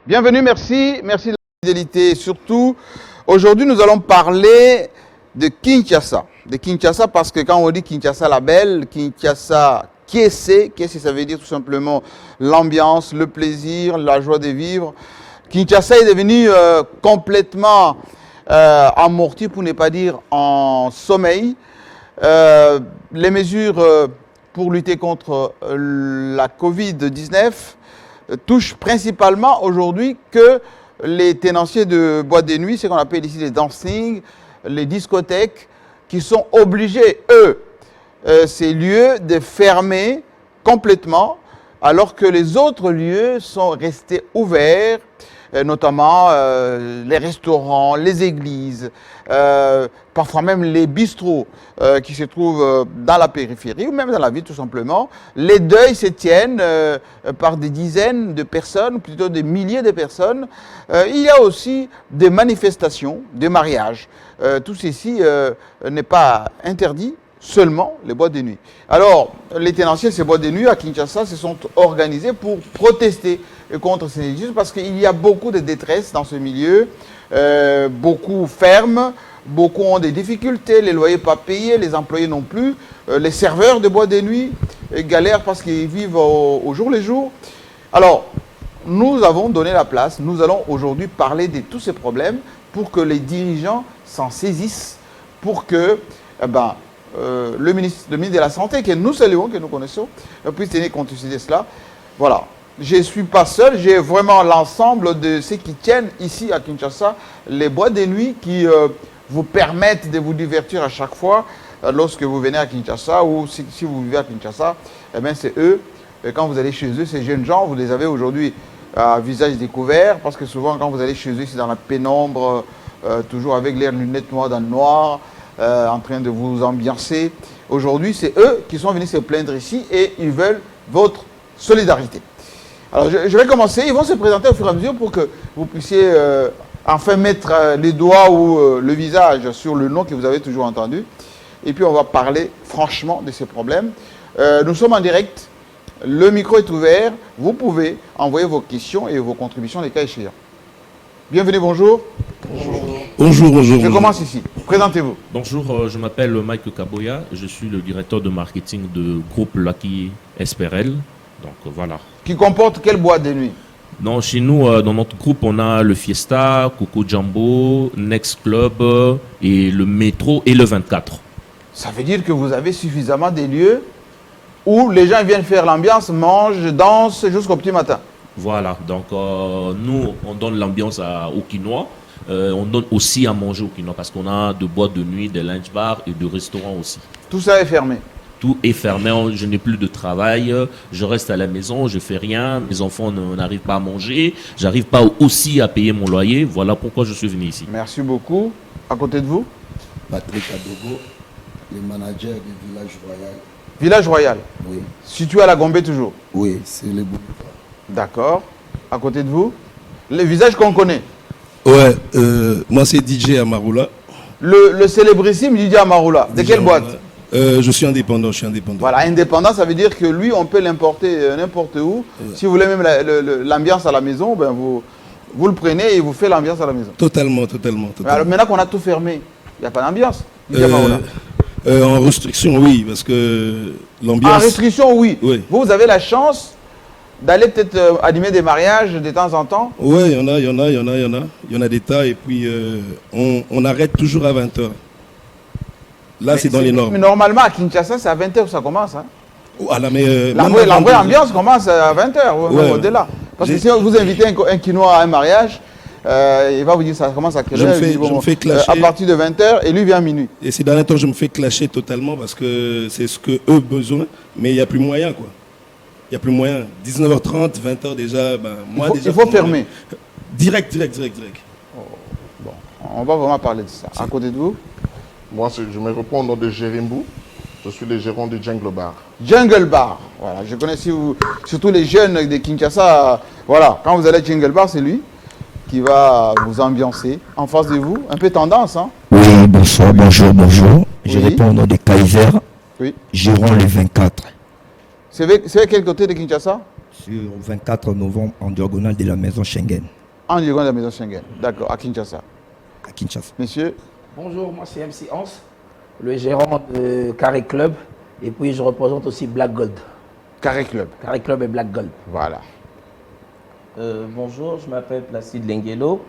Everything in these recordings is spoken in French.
Bienvenue, merci de la fidélité. Surtout, aujourd'hui, nous allons parler de Kinshasa. De Kinshasa parce que quand on dit Kinshasa la belle, Kinshasa, qu'est-ce que ça veut dire tout simplement? L'ambiance, le plaisir, la joie de vivre. Kinshasa est devenu complètement amorti, pour ne pas dire en sommeil. Les mesures pour lutter contre la Covid-19 touchent principalement aujourd'hui que les tenanciers de boîtes de nuit, ce qu'on appelle ici les dancing, les discothèques, qui sont obligés, ces lieux, de fermer complètement, alors que les autres lieux sont restés ouverts, notamment les restaurants, les églises, parfois même les bistrots qui se trouvent dans la périphérie ou même dans la ville tout simplement. Les deuils se tiennent par des dizaines de personnes, plutôt des milliers de personnes. Il y a aussi des manifestations, des mariages. Tout ceci n'est pas interdit, seulement les boîtes de nuit. Alors, les tenanciers de ces boîtes de nuit à Kinshasa se sont organisés pour protester contre ces injustices parce qu'il y a beaucoup de détresse dans ce milieu. Beaucoup ferment, beaucoup ont des difficultés, les loyers pas payés, les employés non plus. Les serveurs de boîtes de nuit galèrent parce qu'ils vivent au jour le jour. Alors, nous avons donné la place, nous allons aujourd'hui parler de tous ces problèmes pour que les dirigeants s'en saisissent, pour que le ministre de la Santé, que nous saluons, que nous connaissons, puisse tenir compte de cela. Voilà. Je ne suis pas seul, j'ai vraiment l'ensemble de ceux qui tiennent ici à Kinshasa les boîtes de nuit qui vous permettent de vous divertir à chaque fois lorsque vous venez à Kinshasa ou si vous vivez à Kinshasa, eh bien c'est eux. Et quand vous allez chez eux, ces jeunes gens, vous les avez aujourd'hui à visage découvert parce que souvent quand vous allez chez eux, c'est dans la pénombre, toujours avec leurs lunettes noires dans le noir, en train de vous ambiancer. Aujourd'hui, c'est eux qui sont venus se plaindre ici et ils veulent votre solidarité. Alors, je vais commencer. Ils vont se présenter au fur et à mesure pour que vous puissiez enfin mettre les doigts ou le visage sur le nom que vous avez toujours entendu. Et puis, on va parler franchement de ces problèmes. Nous sommes en direct. Le micro est ouvert. Vous pouvez envoyer vos questions et vos contributions, les cas échéants. Bienvenue, bonjour. Bonjour. Je commence ici. Présentez-vous. Bonjour, je m'appelle Mike Kaboya. Je suis le directeur de marketing de groupe Lucky SPRL. Donc voilà. Qui comporte quelle boîte de nuit? Non, chez nous, dans notre groupe, on a le Fiesta, Coco Jumbo, Next Club et le Métro et le 24. Ça veut dire que vous avez suffisamment de lieux où les gens viennent faire l'ambiance, mangent, dansent jusqu'au petit matin. Voilà, donc nous, on donne l'ambiance aux Quinois. On donne aussi à manger aux Quinois parce qu'on a de boîtes de nuit, des lunch bars et de restaurants aussi. Tout ça est fermé. Tout est fermé, je n'ai plus de travail, je reste à la maison, je fais rien, mes enfants n'arrivent pas à manger, j'arrive pas aussi à payer mon loyer, voilà pourquoi je suis venu ici. Merci beaucoup. À côté de vous? Patrick Adogo, le manager du Village Royal. Village Royal? Oui. Situé à la Gombe toujours? Oui, c'est le bout. D'accord. À côté de vous? Le visage qu'on connaît? Ouais, moi c'est DJ Amaroula. Le célébrissime DJ Amaroula. De quelle boîte? Je suis indépendant, Voilà, indépendant, ça veut dire que lui, on peut l'importer n'importe où. Ouais. Si vous voulez même l'ambiance à la maison, ben vous le prenez et vous faites l'ambiance à la maison. Totalement. Alors maintenant qu'on a tout fermé, il n'y a pas d'ambiance. En restriction, oui, parce que l'ambiance... En restriction, oui. Oui. Vous avez la chance d'aller peut-être animer des mariages de temps en temps? Oui, il y en a des tas et puis on arrête toujours à 20h. Là, c'est dans les normes. Mais normalement, à Kinshasa, c'est à 20h que ça commence. Hein. Voilà, la vraie ambiance commence à 20h, même au-delà. Parce que si vous invitez un Quinois à un mariage, il va vous dire ça commence à quelle heure? Je me fais clasher. À partir de 20h, et lui vient à minuit. Et ces derniers temps, je me fais clasher totalement parce que c'est ce qu'eux ont besoin, mais il n'y a plus moyen, quoi. Il n'y a plus moyen. 19h30, 20h déjà, il faut fermer. Direct. Oh, bon, on va vraiment parler de ça. À côté de vous? Moi, je me réponds au nom de Jérimbo. Je suis le gérant du Jungle Bar. Jungle Bar. Voilà, je connais surtout les jeunes de Kinshasa. Voilà, quand vous allez à Jungle Bar, c'est lui qui va vous ambiancer. En face de vous, un peu tendance, hein? Oui, bonsoir, bonjour. Je réponds au nom de Kaiser. Oui. Gérons les 24. C'est vers quel côté de Kinshasa? sur 24 novembre en diagonale de la maison Schengen, En diagonale de la maison Schengen. D'accord, à Kinshasa. à Kinshasa. Monsieur, Bonjour, moi c'est MC Hans, le gérant de Carré Club. Et puis je représente aussi Black Gold. Carré Club. Carré Club et Black Gold. Voilà. Bonjour, je m'appelle Placide Lenguelo.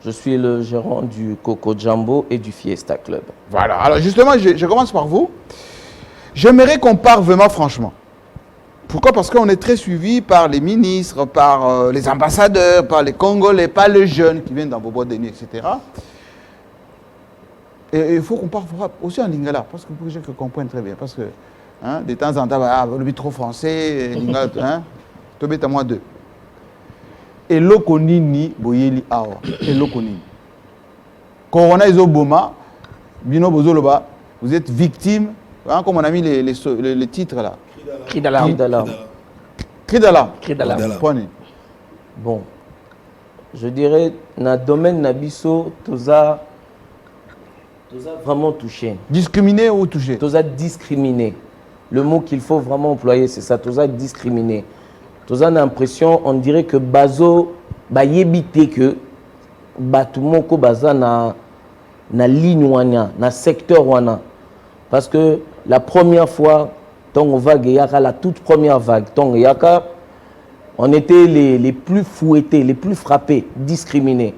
Je suis le gérant du Coco Jumbo et du Fiesta Club. Voilà. Alors justement, je commence par vous. J'aimerais qu'on parle vraiment franchement. Pourquoi? Parce qu'on est très suivi par les ministres, par les ambassadeurs, par les Congolais, par les jeunes qui viennent dans vos boîtes de nuit, etc. Et il faut qu'on parle aussi en lingala, parce que pour que les gens comprennent très bien. Parce que hein, de temps en temps, vous êtes trop français, lingala, hein, tu es à moi deux. Et l'okonini, boyeli awa. Et l'okonini. Corona Izoboma, Bino Bozoloba, vous êtes victime, hein, comme on a mis les titres là. Cri d'alarme. Cri d'alarme. Cri d'alarme. Prenez. Bon, je dirais, dans le domaine Nabiso, Toza vraiment touché. Discriminé ou touché? Toza discriminé. Le mot qu'il faut vraiment employer, c'est ça, Toza discriminé. Toza a l'impression, on dirait que Bazo, ba yébité que, Batumoko Baza na ligne wana, na secteur wana. Parce que la première fois, Tongo vague yaka, la toute première vague, Tongo yaka, on était les plus fouettés, les plus frappés, discriminés.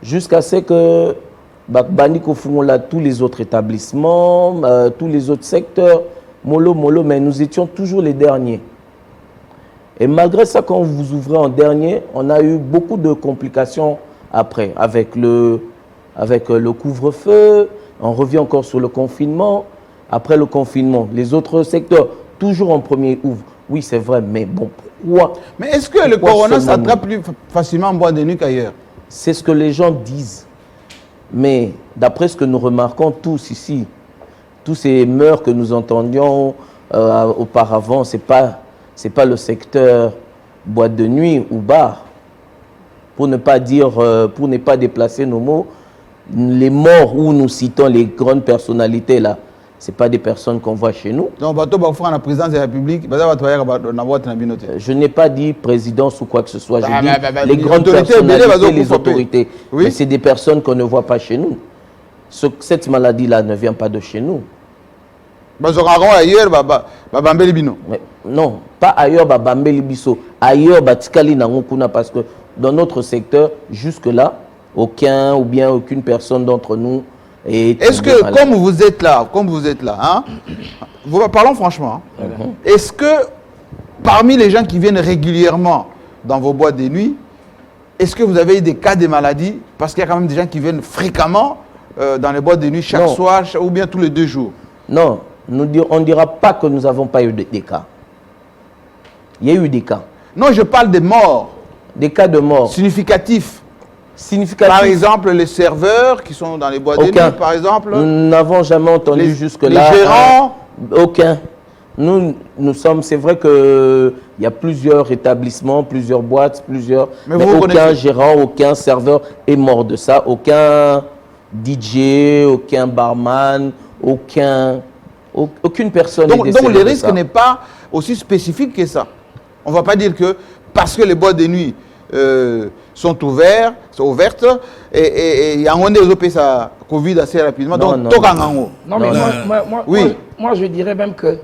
Jusqu'à ce que Baniko Fungola, tous les autres établissements, tous les autres secteurs, mollo, mais nous étions toujours les derniers. Et malgré ça, quand vous ouvrez en dernier, on a eu beaucoup de complications après, avec le couvre-feu, on revient encore sur le confinement. Après le confinement, les autres secteurs, toujours en premier ouvrent. Oui, c'est vrai, mais bon, pourquoi? Mais est-ce que le corona s'attrape plus facilement en boîte de nuit qu'ailleurs? C'est ce que les gens disent. Mais d'après ce que nous remarquons tous ici, tous ces mœurs que nous entendions auparavant, c'est pas le secteur boîte de nuit ou bar. Pour ne pas dire, pour ne pas déplacer nos mots, les morts où nous citons les grandes personnalités là, ce n'est pas des personnes qu'on voit chez nous. Donc, la présidence de la République, je n'ai pas dit présidence ou quoi que ce soit. Je dis les les grandes autorités, personnalités, les autorités. Oui. Mais c'est des personnes qu'on ne voit pas chez nous. Cette maladie-là ne vient pas de chez nous. ailleurs, Mais non, pas ailleurs, Bambeli Bisso. Ailleurs, Batikali Nangokuna, parce que dans notre secteur, jusque-là, aucune personne d'entre nous est. Est-ce que, comme vous êtes là, hein, parlons franchement, hein, est-ce que parmi les gens qui viennent régulièrement dans vos boîtes de nuit, est-ce que vous avez eu des cas de maladie? Parce qu'il y a quand même des gens qui viennent fréquemment dans les boîtes de nuit chaque soir ou bien tous les 2 jours. Non, on ne dira pas que nous n'avons pas eu des cas. Il y a eu des cas. Non, je parle des morts. Des cas de mort. Significatifs. Significatifs. Par exemple, les serveurs qui sont dans les boîtes de nuit, par exemple. Nous n'avons jamais entendu jusque-là. Les gérants. Aucun. Nous sommes, c'est vrai qu'il y a plusieurs établissements, plusieurs boîtes, mais aucun gérant, aucun serveur est mort de ça. Aucun DJ, aucun barman, aucune personne donc, est décédée. Donc le risque n'est pas aussi spécifique que ça. On ne va pas dire que parce que les boîtes de nuit sont ouvertes et il y a un développé ça Covid assez rapidement. Non, mais oui. Moi je dirais même que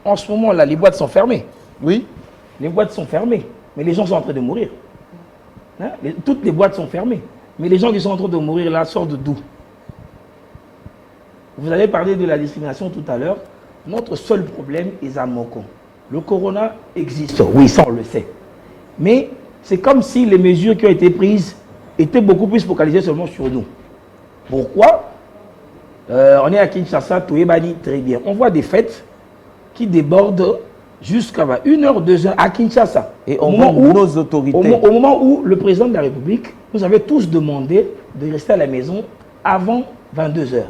en ce moment là les boîtes sont fermées. Oui. Les boîtes sont fermées, mais les gens sont en train de mourir. Hein? Toutes les boîtes sont fermées, mais les gens qui sont en train de mourir là sortent d'où? Vous avez parlé de la discrimination tout à l'heure. Notre seul problème est à Moko. Le corona existe, oui, ça on le sait. Mais c'est comme si les mesures qui ont été prises étaient beaucoup plus focalisées seulement sur nous. Pourquoi? On est à Kinshasa, Toyebani, très bien. On voit des fêtes qui débordent jusqu'à 1h, 2h à Kinshasa. Et on voit nos autorités. Au moment où le président de la République nous avait tous demandé de rester à la maison avant 22h.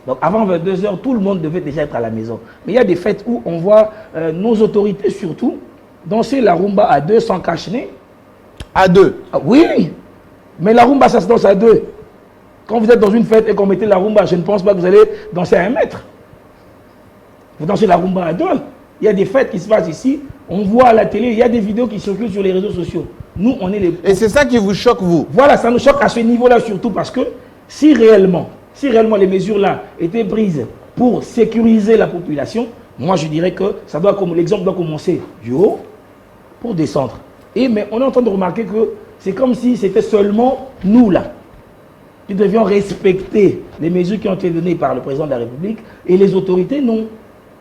Donc avant 22h, tout le monde devait déjà être à la maison. Mais il y a des fêtes où on voit nos autorités surtout danser la rumba à 2 sans cache-nez. À 2? Ah, oui, mais la rumba ça se danse à 2. Quand vous êtes dans une fête et qu'on mettait la rumba, je ne pense pas que vous allez danser à 1 mètre. Vous dansez la rumba à 2. Il y a des fêtes qui se passent ici On voit à la télé, il y a des vidéos qui circulent sur les réseaux sociaux. Nous, on est les... Et c'est ça qui vous choque, vous? Voilà, ça nous choque à ce niveau-là surtout parce que si réellement les mesures-là étaient prises pour sécuriser la population, moi je dirais que ça doit, l'exemple doit commencer du haut pour descendre. Mais on est en train de remarquer que c'est comme si c'était seulement nous là qui devions respecter les mesures qui ont été données par le président de la République et les autorités non.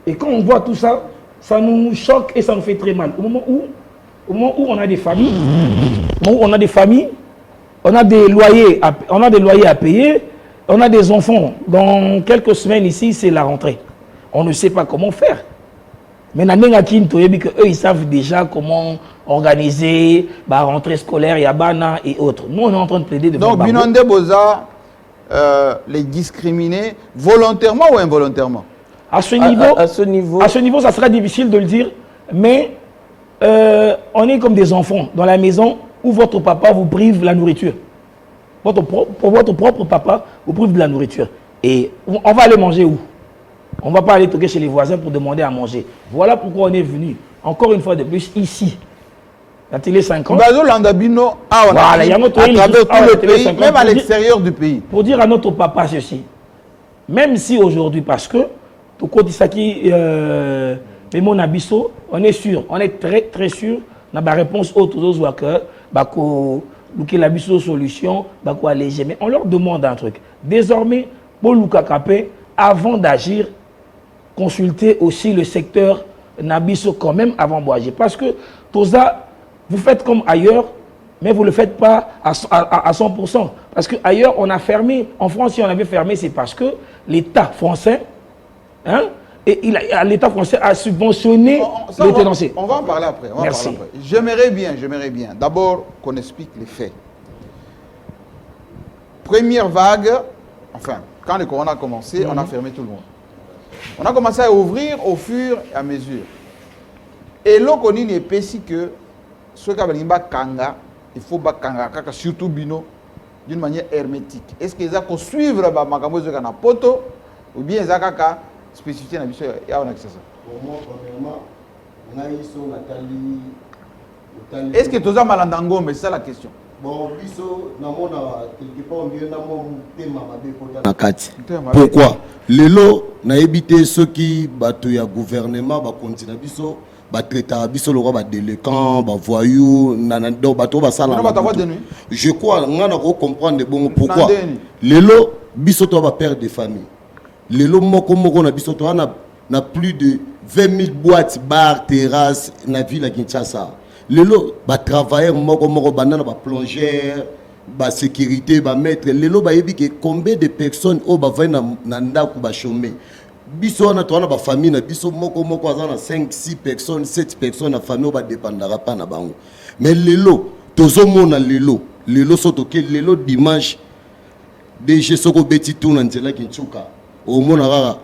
Et quand on voit tout ça, ça nous choque et ça nous fait très mal. Au moment où on a des familles, on a des loyers à payer, on a des enfants. Dans quelques semaines ici, c'est la rentrée. On ne sait pas comment faire. Mais eux, ils savent déjà comment organiser la rentrée scolaire, Yabana et autres. Nous, on est en train de plaider devant. Donc, Binonde Boza, les discriminer volontairement ou involontairement? À ce niveau, ça sera difficile de le dire, mais on est comme des enfants dans la maison où votre papa vous prive de la nourriture. Votre propre papa vous prive de la nourriture. Et on va aller manger où? On ne va pas aller toquer chez les voisins pour demander à manger. Voilà pourquoi on est venu, encore une fois de plus, ici. La télé 50. Voilà, il y a notre à travers tout le pays, même à l'extérieur du pays. Pour dire à notre papa ceci, même si aujourd'hui, parce que, tout côté Saki, mais mon abisso, on est sûr, on est très très sûr, on a la réponse haute aux workers, la solution, alléger. Mais on leur demande un truc. Désormais, pour Lukakapé, avant d'agir, consulter aussi le secteur Nabiso quand même avant d'agir. Parce que tout ça, vous faites comme ailleurs, mais vous ne le faites pas à 100%. Parce qu'ailleurs, on a fermé. En France, si on avait fermé, c'est parce que l'État français, l'État français a subventionné les tenanciers. On va en parler après. Merci. J'aimerais bien. D'abord, qu'on explique les faits. Première vague, enfin, quand le corona a commencé, on a fermé tout le monde. On a commencé à ouvrir au fur et à mesure. Et là, on est épaissi que ce qui est kanga, il faut kanga, surtout bino, d'une manière hermétique. Est-ce qu'ils ont suivre ma poto ou bien ils ont spécificité dans l'histoire? Est-ce que tu as mal en mais c'est ça la question. Pourquoi? Lelo na évité ceux qui battent le gouvernement ba continue biso ba traiter biso le roi ba délinquant ba voyou nanando bato ba sala. Je crois ngana ko comprendre bon pourquoi. Lelo biso to ba père de famille. Lelo moko na biso to na plus de 20 000 boîtes, bars, terrasses na ville à Kinshasa. Lelo ba travailler moko banana ba plongeur ba sécurité ba maître lelo ba yebi que combien de personnes au ba va na ndako ba chômer biso na to na ba famille na biso moko azana 5 6 personnes 7 personnes na famille ba dépendra pas na bango mais lelo tozo mona lelo soto ke lelo dimanche DG soko beti tourna nzela Kinchuka au mona rara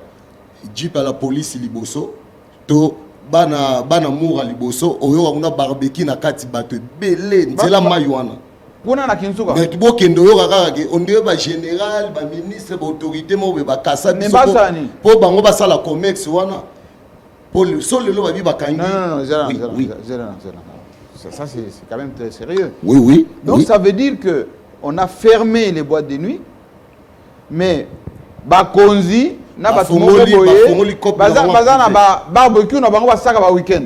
jeep à la police liboso to bana moura liboso oyo nguna barbecue na kati bato belé nzela maywana pona na Kinsuka mais tubo kendo yo kaka ke on dirait ba général ba ministre ba autorité mo be ba kasa biso po bango ba sala comex wana pour le sol le ba bi ba kangi non ça c'est quand même très sérieux. Oui. Donc ça veut dire que on a fermé les boîtes de nuit mais bakonzi na barbecue na bango basaka ba week-end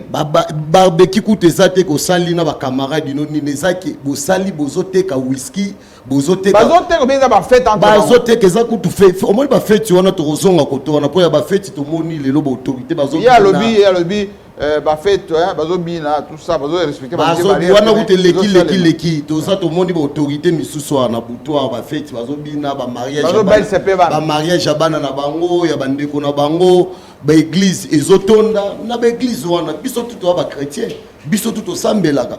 barbecue kutezate ko sali na ba camarades no ni nezaki bo sali bozoteka whisky bozoteka beza ba fête entre bazoteka za kutu fait au moins ba fête wana to kozonga ko to wana po ya ba fête to moni lelo ba autorité bazo ya lobby ba fête bazo bina tout ça bazo respecter ba wana kutu leki to ça to moni ba autorité misusu wana butoir ba fête bazo bina ba mariage abana na bango ya bandeko na bango ba église ezotonda na ba église wana biso tout ba chrétien biso tout sambelaka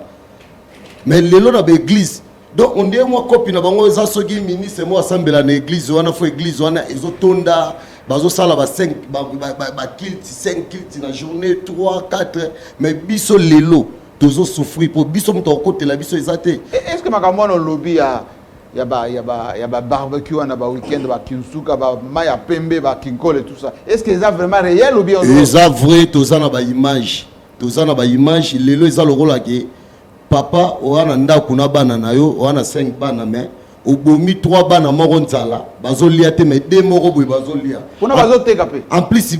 mais lelo na ba église donc on dit moi copie na bango za soki ministre moi sambela na église wana fo église wana ezotonda bazo sala ba 5 ba kilt 5 kilt na journée 3 4 mais biso lelo tozo souffrir pour biso mto côté la biso ezate. Est-ce que makamwa no lobby ya barbecue na ba week-end ba Kinsuka ba maya pembe ba kinkole tout ça est-ce que ça vraiment réel ou bien ça vrai toza na ba image tozana ba image lelo eza lokola ke papa oana ndako na bana na yo oana 5 bana mais obomi 3 bana moko nzala bazolia te mais 2 moko boye bazolia pona bazoteka pe en plus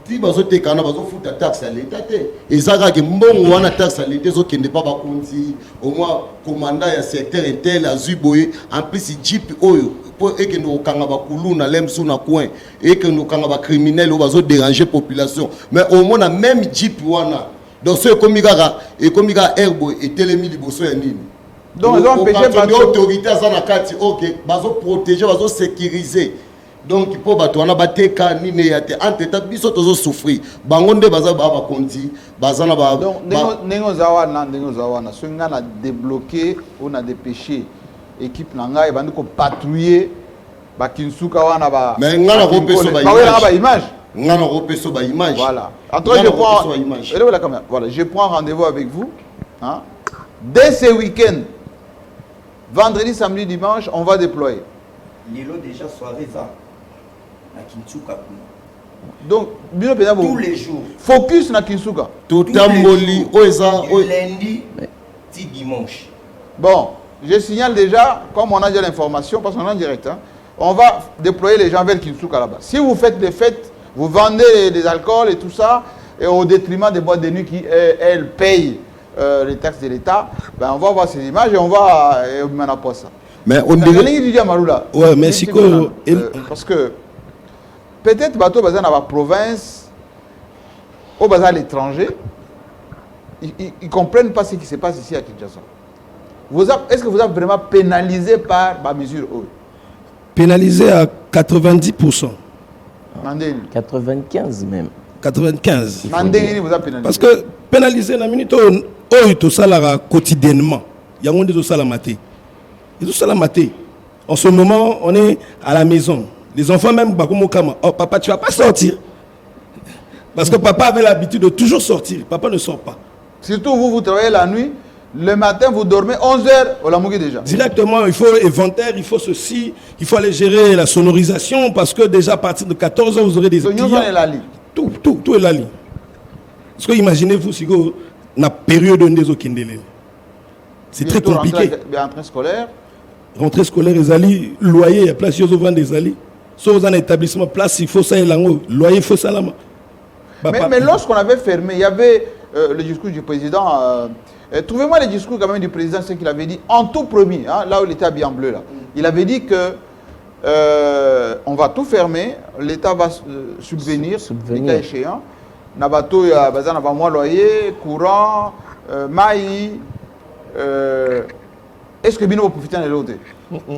ti bazoteka na bazofuta taxe à l'état te ezaka ke mbongo wana taxe à l'état ezokende pa bakonzi au moins commandant ya secteur intel azwi boye en plus jeep oyo po ekende okanga bakulu na lemsu na coin ekende okanga bacriminel oyo bazodéranger population mais au moins na même jeep wana donc so ekomi kaka herbo etelemi liboso ya nini. Donc ils ont empêché par l'autorité à Zanakati, ok, bazo protéger, bazo sécuriser. Donc il faut batouana bateka ni neyate entre biso tozo souffrir. Bangonde baza ba konti, bazana ba. Donc nengo zawana swinga na débloquer ou na dépêcher équipe nanga et bandi ko patrouiller ba Kinsuka wana ba. Mais ngana ko peso ba image. Ngana ko peso ba image. Voilà. En tout cas je prends rendez-vous avec vous, hein. Dès ce week-end. Vendredi, samedi, dimanche, on va déployer. Lilo déjà soirée ça. À Kinsuka. Donc, tous les jours. Focus na Kinsuka. Tout amboli, lundi, ti dimanche. Bon, je signale déjà, comme on a déjà l'information, parce qu'on est en direct, hein, on va déployer les gens vers Kinsuka là-bas. Si vous faites des fêtes, vous vendez des alcools et tout ça, et au détriment des boîtes de nuit qui, elles, payent les taxes de l'État, ben on va voir ces images et on va mener à ça. Mais on dirait... Ouais, mais c'est quoi parce que peut-être bateau bazan dans la province, au bazan à l'étranger, ils comprennent pas ce qui se passe ici à Kinshasa. Est-ce que vous êtes vraiment pénalisé par ma mesure? Pénalisé à 90%. 95 même. 95. Vous êtes pénalisé. Parce que pénaliser la minute tout ça là quotidiennement. Il y a des choses à la mater. Tout ça la mater. En ce moment, on est à la maison. Les enfants même oh papa, tu vas pas sortir. Parce que papa avait l'habitude de toujours sortir. Papa ne sort pas. Surtout vous travaillez la nuit. Le matin, vous dormez 11 heures, on l'a mouillé déjà. Directement, il faut inventaire, il faut ceci, il faut aller gérer la sonorisation parce que déjà à partir de 14 h vous aurez des clients. Tout est la ligne. Parce que imaginez-vous si vous na période de Kindele. C'est très compliqué. Rentrée scolaire. Rentrée scolaire, les alliés, loyer, il y a place, ils ont des alliés. Sauf dans un établissement, place, il faut ça et l'angle. Loyer, il faut ça là. Mais lorsqu'on avait fermé, il y avait le discours du président. Trouvez-moi le discours quand même du président, ce qu'il avait dit en tout premier, hein, là où il était habillé en bleu. Là. Il avait dit que on va tout fermer, l'État va subvenir, le cas échéant. Nabato, il y a moins loyer, courant, maïs. Est-ce que Bino va profiter de l'autre?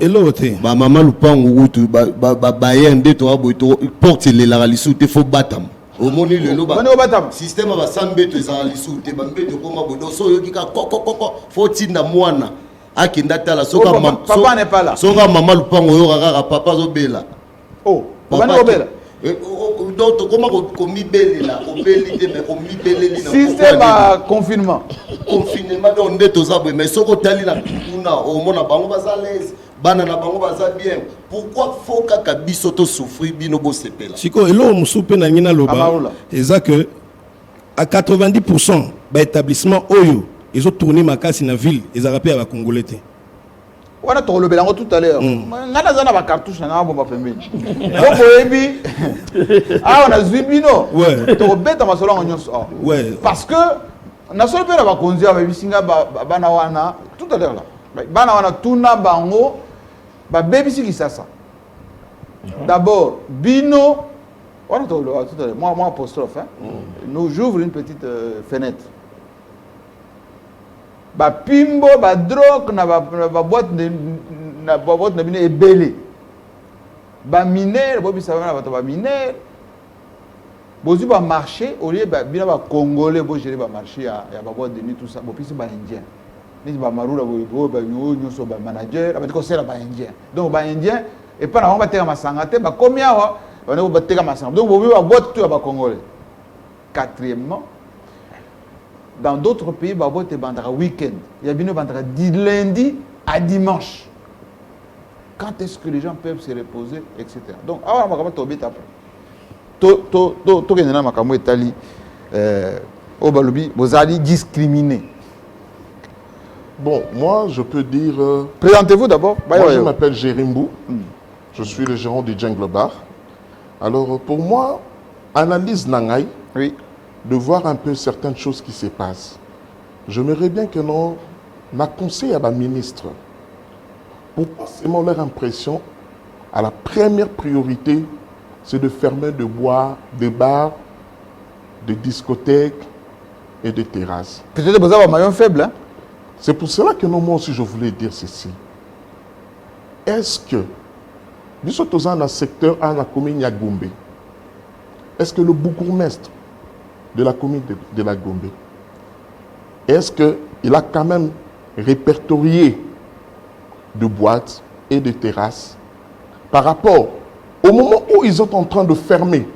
Et l'autre? Maman Lupango, Bayende, porte les laralisous, il faut battre. Au moni le loba système va sambeto ezali soute bambeto koma bodo so yoki ka faut tinda mwana akinda tala soka papa n'est pas là soka mama lupango yo kaka papa zo bela oh papa n'est bela donc comment komi belela obeli te mais komi beleli na système confinement donc ndeto za mais soko tali na kuna au mona bango bazalaise bana na bango baza bien pourquoi faut kaka biso to souffrir bino bo sepela siko elo musupe na ngina loba eza que à 90% ba établissement oyo ils ont tourné makasi na ville ils a rappelé à ba congolais té wana to lobela ngo tout à l'heure ngana zana ba cartouche na bomba pembeni boko yebi ah on a zibino ouais to beta masolo ngonyos ouais parce que na solo pe na ba konzia ba bisinga bana wana tout à l'heure là bana wana tuna bango ba baby si ça. D'abord, Bino, moi apostrophe, hein, nous j'ouvre une petite fenêtre. Ba pimbo, ba drogue, na boîte de mine est belé. Ba mineur, bobi ça va ba mineur. Bozu ba marché au lieu ba bino ba congolais, bo gérer ba marché ya ba boîte de nuit tout ça, bo pisi ba indien. Ni ba marula bo ba nyoso ba manager, ba ko sera ba indien. Donc ba indien et pas na on va te masanga te ba combien wa on est ba te masanga. Donc bo ba boîte tout ba congolais. Quatrièmement, dans d'autres pays ba boîte bandara week-end. Il y a bino bandara du lundi à dimanche. Quand est-ce que les gens peuvent se reposer, etc. Donc alors on va tomber après. To kenena makambo etali au balobi vous allez discriminer. Bon, moi, je peux dire... Présentez-vous d'abord. Moi, je m'appelle Jérimbu. Je suis le gérant du Jungle Bar. Alors, pour moi, analyse Nangai, de voir un peu certaines choses qui se passent. J'aimerais bien que nous conseillons à la ministre pour passer leur impression à la première priorité, c'est de fermer de boire des bars, des discothèques et des terrasses. Peut-être que vous avez un maillon faible, hein? C'est pour cela que moi aussi je voulais dire ceci. Est-ce que, nous sommes dans le secteur à la commune de Gombe, est-ce que le bourgmestre de la commune de la Gombe, est-ce qu'il a quand même répertorié de boîtes et de terrasses par rapport au moment où ils sont en train de fermer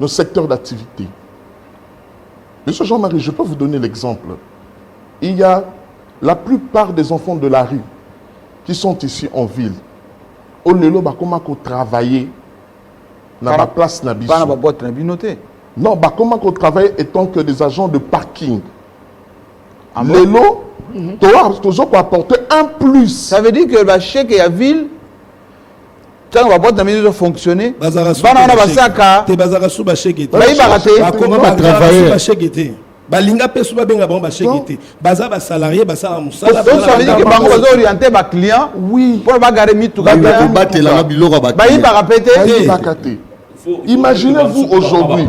le secteur d'activité? Monsieur Jean-Marie, je peux vous donner l'exemple. Il y a la plupart des enfants de la rue qui sont ici en ville. Au lieu de travailler dans la place Nabiso. Pas dans la boîte Nabinoté. Non, comment qu'on travaille étant que des agents de parking. Les lots, tu as apporter un plus. Ça veut dire que le chèque et la ville, quand la boîte Nabinoté fonctionner, tu es balinga pesu ba benga bon ba chekete baza ba salarié ba sala musala donc ça veut dire que bango bazo orienter ba client oui pour ba garer mitu ga ba batela na biloko ba ba yiba répéter imaginez-vous aujourd'hui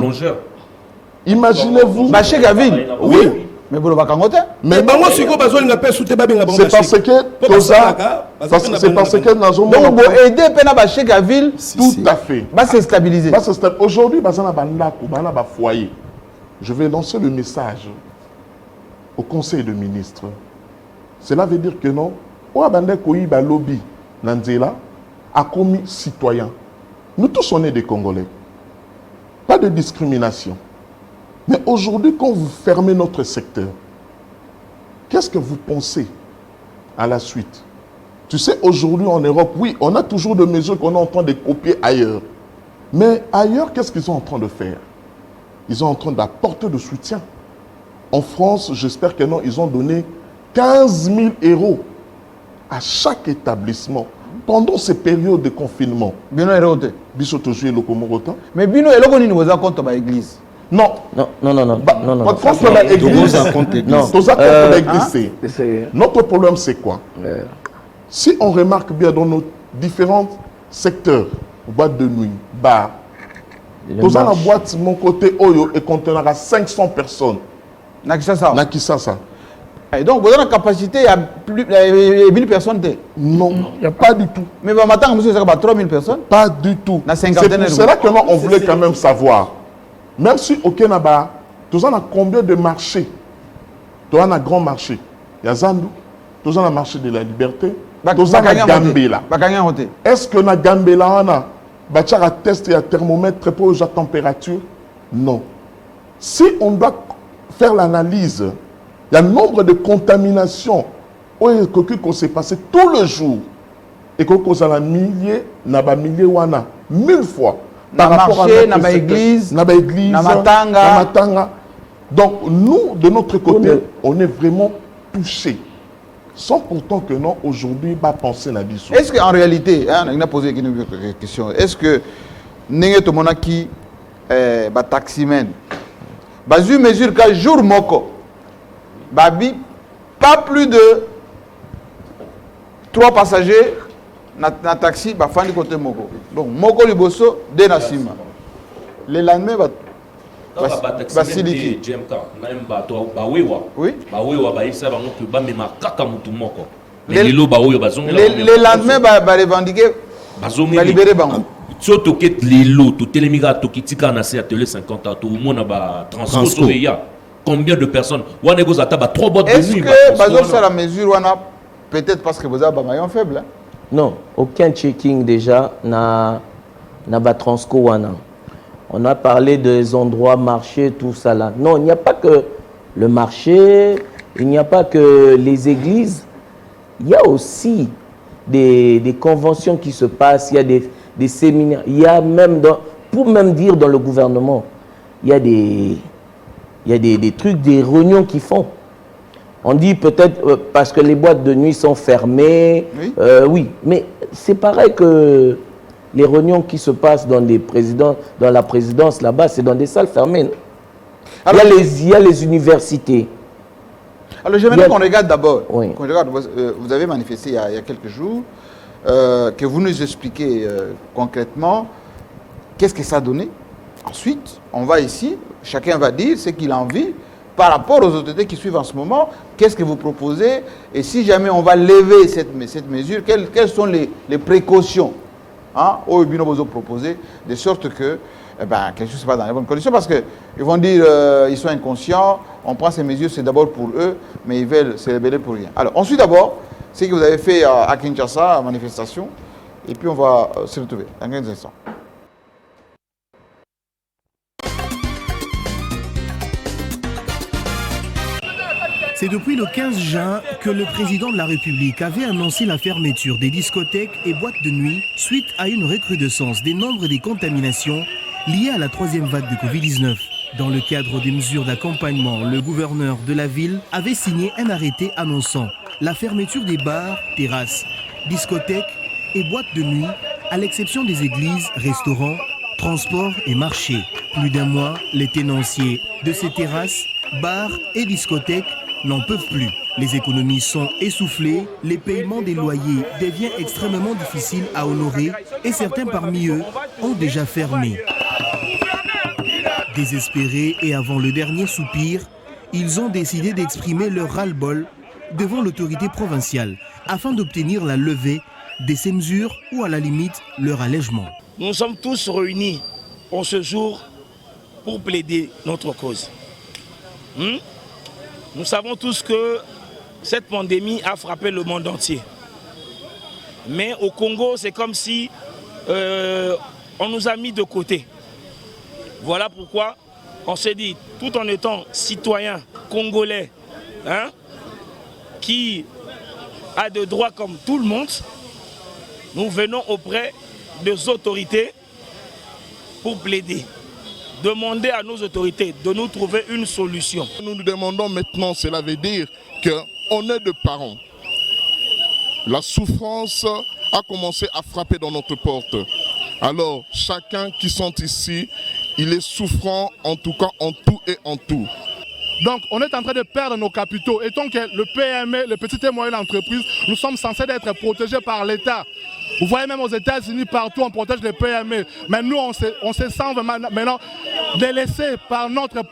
imaginez-vous ba chèque à ville oui mais pour ba kangote mais bango siko bazo linga pesu te ba benga bon ba c'est parce que toza c'est parce que nazo donc bo aider pena ba chèque à ville tout à fait ba se stabiliser aujourd'hui baza na ba ndako ba na ba foyer. Je vais lancer le message au Conseil de ministres. Cela veut dire que non, Ouabande Koyiba lobby Nanzela a commis citoyen. Nous tous on est des Congolais. Pas de discrimination. Mais aujourd'hui, quand vous fermez notre secteur, qu'est-ce que vous pensez à la suite? Tu sais, aujourd'hui en Europe, oui, on a toujours des mesures qu'on est en train de copier ailleurs. Mais ailleurs, qu'est-ce qu'ils sont en train de faire? Ils sont en train d'apporter de soutien. En France, j'espère que non, ils ont donné 15 000 € à chaque établissement pendant ces périodes de confinement. Bino erote. Bisoto jouer le Komorotan. Mais Bino est là qu'on vous a contre l'église. Non. Non. Contre l'église. Notre problème, c'est quoi? Si on remarque bien dans nos différents secteurs, boîte de nuit, bar, dans la boîte, mon côté, Oyo, et contenera 500 personnes. Nakisasa. Et donc, vous avez la capacité, il y a plus de 1000 personnes. Non, il n'y a pas du tout. Mais maintenant, monsieur, il y a 3000 personnes. Pas du tout. C'est pour cela que on voulait quand même savoir. Même si au Kenaba, tu as combien de marchés? Tu as un grand marché. Il y a Zandu, tu as un marché de la liberté. Tu as un Gambela. Est-ce que na Gambela, on a un test et un thermomètre pour la température? Non. Si on doit faire l'analyse, il y a un nombre de contaminations qui s'est passé tout le jour et qu'on a milliers, wana 1000 fois. Par rapport à l'église, Matanga. Donc nous, de notre côté, on est vraiment touchés. Sans pourtant que non, aujourd'hui, pas penser à l'issue. Est-ce qu'en réalité, on a posé une question, est-ce que n'est-ce pas qui taximen, basu mesure qu'un jour moko, babi, pas plus de 3 passagers na taxi, ba fan du côté moko. Donc moko liboso de nasima. Le lendemain Basiliki. Oui. Le lendemain, ba revendiquer, ba libérer bango. Surtout que les lots, tout les migrants, tout qui tika na atelier 50 ans, tout le monde a transport. Combien de personnes? Est-ce que bazo ça la mesure peut-être parce que vous avez un maillon faible? Non, aucun checking déjà na Transco wana. On a parlé des endroits marchés, tout ça là. Non, il n'y a pas que le marché, il n'y a pas que les églises. Il y a aussi des conventions qui se passent, il y a des séminaires. Il y a même, pour même dire dans le gouvernement, il y a des Il y a des trucs, des réunions qu'ils font. On dit peut-être parce que les boîtes de nuit sont fermées. Oui, oui, mais c'est pareil que les réunions qui se passent dans la présidence là-bas, c'est dans des salles fermées. Alors, il y a les universités. Alors j'aimerais qu'on regarde d'abord. Oui. Vous avez manifesté il y a quelques jours, que vous nous expliquez concrètement qu'est-ce que ça a donné. Ensuite, on va ici, chacun va dire ce qu'il a envie par rapport aux autorités qui suivent en ce moment. Qu'est-ce que vous proposez? Et si jamais on va lever cette mesure, quelles sont les précautions au Bino Bozo proposé, de sorte que quelque chose ne se passe dans les bonnes conditions, parce qu'ils vont dire ils sont inconscients, on prend ces mesures, c'est d'abord pour eux, mais ils veulent se rebeller pour rien. Alors, ensuite d'abord, ce que vous avez fait à Kinshasa, à manifestation, et puis on va se retrouver dans quelques instants. C'est depuis le 15 juin que le président de la République avait annoncé la fermeture des discothèques et boîtes de nuit suite à une recrudescence des nombres des contaminations liées à la troisième vague de Covid-19. Dans le cadre des mesures d'accompagnement, le gouverneur de la ville avait signé un arrêté annonçant la fermeture des bars, terrasses, discothèques et boîtes de nuit, à l'exception des églises, restaurants, transports et marchés. Plus d'un mois, les tenanciers de ces terrasses, bars et discothèques n'en peuvent plus. Les économies sont essoufflées, les paiements des loyers deviennent extrêmement difficiles à honorer et certains parmi eux ont déjà fermé. Désespérés et avant le dernier soupir, ils ont décidé d'exprimer leur ras-le-bol devant l'autorité provinciale afin d'obtenir la levée de ces mesures ou à la limite leur allègement. Nous sommes tous réunis en ce jour pour plaider notre cause. Nous savons tous que cette pandémie a frappé le monde entier. Mais au Congo, c'est comme si on nous a mis de côté. Voilà pourquoi on s'est dit, tout en étant citoyen congolais, qui a des droits comme tout le monde, nous venons auprès des autorités pour plaider. Demander à nos autorités de nous trouver une solution. Nous nous demandons maintenant, cela veut dire qu'on est de parents. La souffrance a commencé à frapper dans notre porte. Alors, chacun qui sont ici, il est souffrant en tout cas en tout et en tout. Donc, on est en train de perdre nos capitaux. Et tant que le PME, les petites et moyennes entreprises, nous sommes censés être protégés par l'État. Vous voyez, même aux États-Unis, partout, on protège les PME. Mais nous, on se sent maintenant délaissés par notre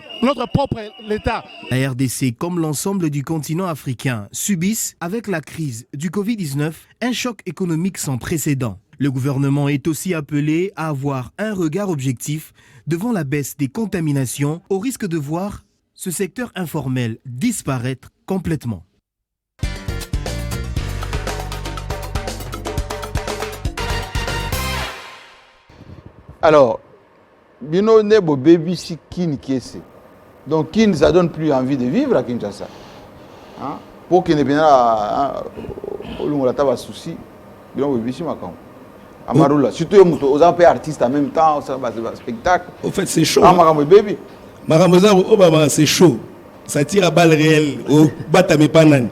propre État. La RDC, comme l'ensemble du continent africain, subissent, avec la crise du Covid-19, un choc économique sans précédent. Le gouvernement est aussi appelé à avoir un regard objectif devant la baisse des contaminations, au risque de voir ce secteur informel disparaître complètement. Alors, Bino Nebo Baby si Kin Kiese. Donc Kin, ça donne plus envie de vivre à Kinshasa. Pour qu'il ne vienne pas à souci, Bino Baby si Makam. Amaroula. Surtout aux artistes en même temps, ça va spectacle. Au fait, c'est chaud. Baby. Maramosa Obama, c'est chaud. Ça tire à balles réelles. Au Batame Panan.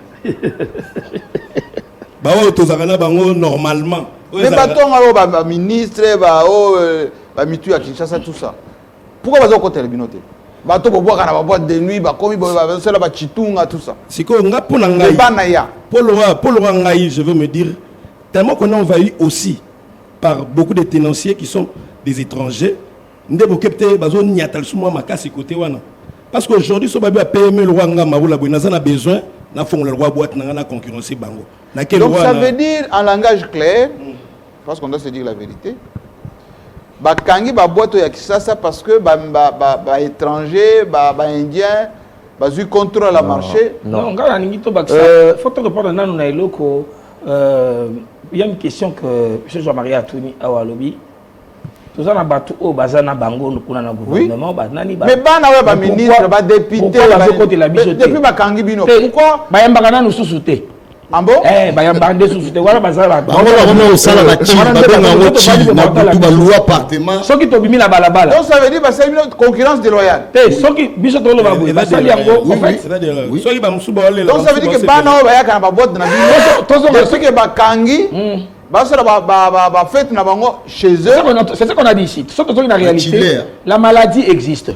Normalement. Mais bâton, ministre, mitu à Kinshasa, tout ça. Pourquoi vous avez côté le binoté? Bateau pour boire à la boîte de nuit, tout ça. C'est quoi, on a pour je veux me dire, tellement qu'on a envahi aussi par beaucoup de tenanciers qui sont des étrangers. Parce qu'aujourd'hui, si on a PME, le roi a besoin, le roi boîte na concurrencer bango. Donc ça veut dire en langage clair, parce qu'on doit se dire la vérité, bakangi ba boîte ya Kinshasa parce que ba étranger, ba indien, ba zu contrôle la marché. Non, ngala ningito baksa. Faut te répondre na na eloko. Il y a une question que M. Jean-Marie Atouni a lobby. Tout ça na batu o bazana bango kuna na gouvernement ba nani ba. Mais bana wa ba ministre, ba député, depuis ba kangi bino. Pourquoi ba yamba kana nous sous-souté. Ah bon? Eh, bah, il y a un bandé sous c'était voilà, bah, ça va. on a sala la chi, na butu ba loi appartement. Ceux qui t'ont mis la balabala. Donc ça veut dire que c'est une concurrence déloyale. Ceux qui biso to lo ba boy, bah ça liango en fait. C'est-à-dire soki ba musuba ole. Donc ça veut dire que bana ba ya kana ba boîte na bino. Ceux qui ba kangi, ba ça ba fête na bango chez eux. C'est ça qu'on a dit ici. Ce que c'est une réalité. La maladie existe.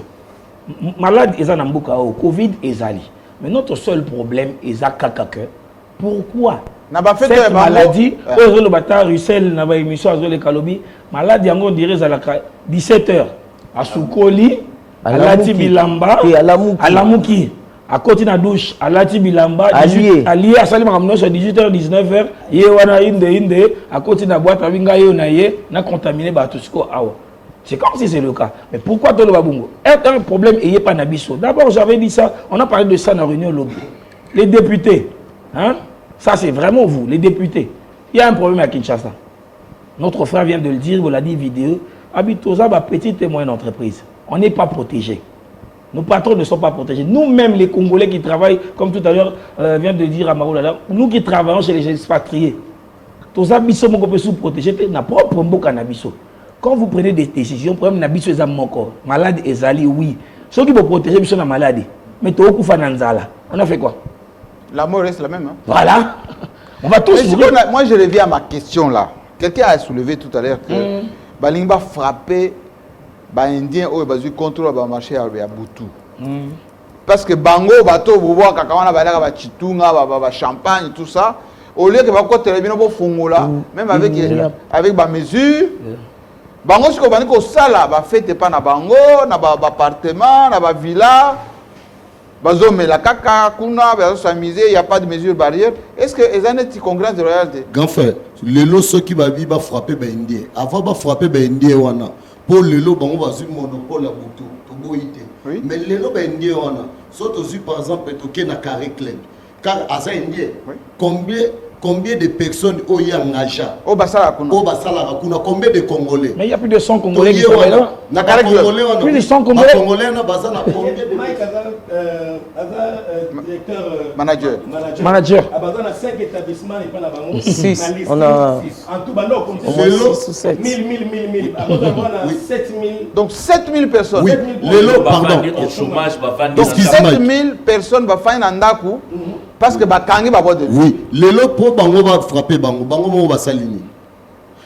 Malade est en Mbuka, Covid est ali. Mais notre seul problème est à Kakake. Pourquoi cette maladie, le bâtard Russell n'a pas émission à les Kalobi, maladie on dirait à 17h à Soukoli, à Lati Bilamba, à Lamouki, à côté de la douche, à Lati Bilamba, à lié à Salim Ramnos à 18h, 19h, Yewana Inde, à côté de la boîte à Vingayo Naye, n'a contaminé Batusko Awa. C'est comme si c'est le cas. Mais pourquoi Tolo Babungo? Un problème et pas Nabiso. D'abord, j'avais dit ça, on a parlé de ça dans la réunion lobby. Les députés, hein? Ça c'est vraiment vous, les députés. Il y a un problème à Kinshasa. Notre frère vient de le dire, vous l'a dit vidéo. Habitosa, petite et moyenne entreprise. On n'est pas protégés. Nos patrons ne sont pas protégés. Nous-mêmes, les Congolais qui travaillent, comme tout à l'heure vient de dire Amaro Lala, nous qui travaillons chez les expatriés, tous habitants sont sous protégés, n'a pas de cannabis. Quand vous prenez des décisions, problème n'habite les âmes encore. Malade et zali, oui. Ceux qui vont protéger, ils sont la maladie. Mais tu on a fait quoi? La mort reste la même. Hein? Voilà. On va tous. Moi, je reviens à ma question là. Quelqu'un a soulevé tout à l'heure que Balingba frappé Indien au contrôle le marché à Boutou. Parce que Bango, bateau, bois, Kakawana, Balaka, Chitunga, champagne, tout ça. Au lieu que Bako Télévision pour Fongola, même avec ma mesure. Bango, ce qu'on va dire que ça là, fête pas na Bango, na appartement, na villa, bazo mais la caca, kuna, bazo s'amuser, il y a pas de mesures barrières. Est-ce que les années de concurrence de royauté? Grand frère, les lots ceux qui va frapper Indien. Avant de frapper Indien wana, pour les lots Bango va sur monopole à Boutou, to boité. Mais les lots Indien wana, sauf aussi par exemple toqué na carré clair. Car à ça Indien, combien de personnes ont eu un achat? Au Basala Kuna, combien de Congolais? Mais il y a plus de 100 Congolais qui travaillent là. Plus de 100 Congolais. Manager. 6. On a 6 ou 7. 1000. Donc 7000 personnes. Oui, pardon. Donc 7000 personnes vont faire un ndaku parce que Bakangi va avoir de. Oui, les lots pour Bango va frapper Bango va s'aligner.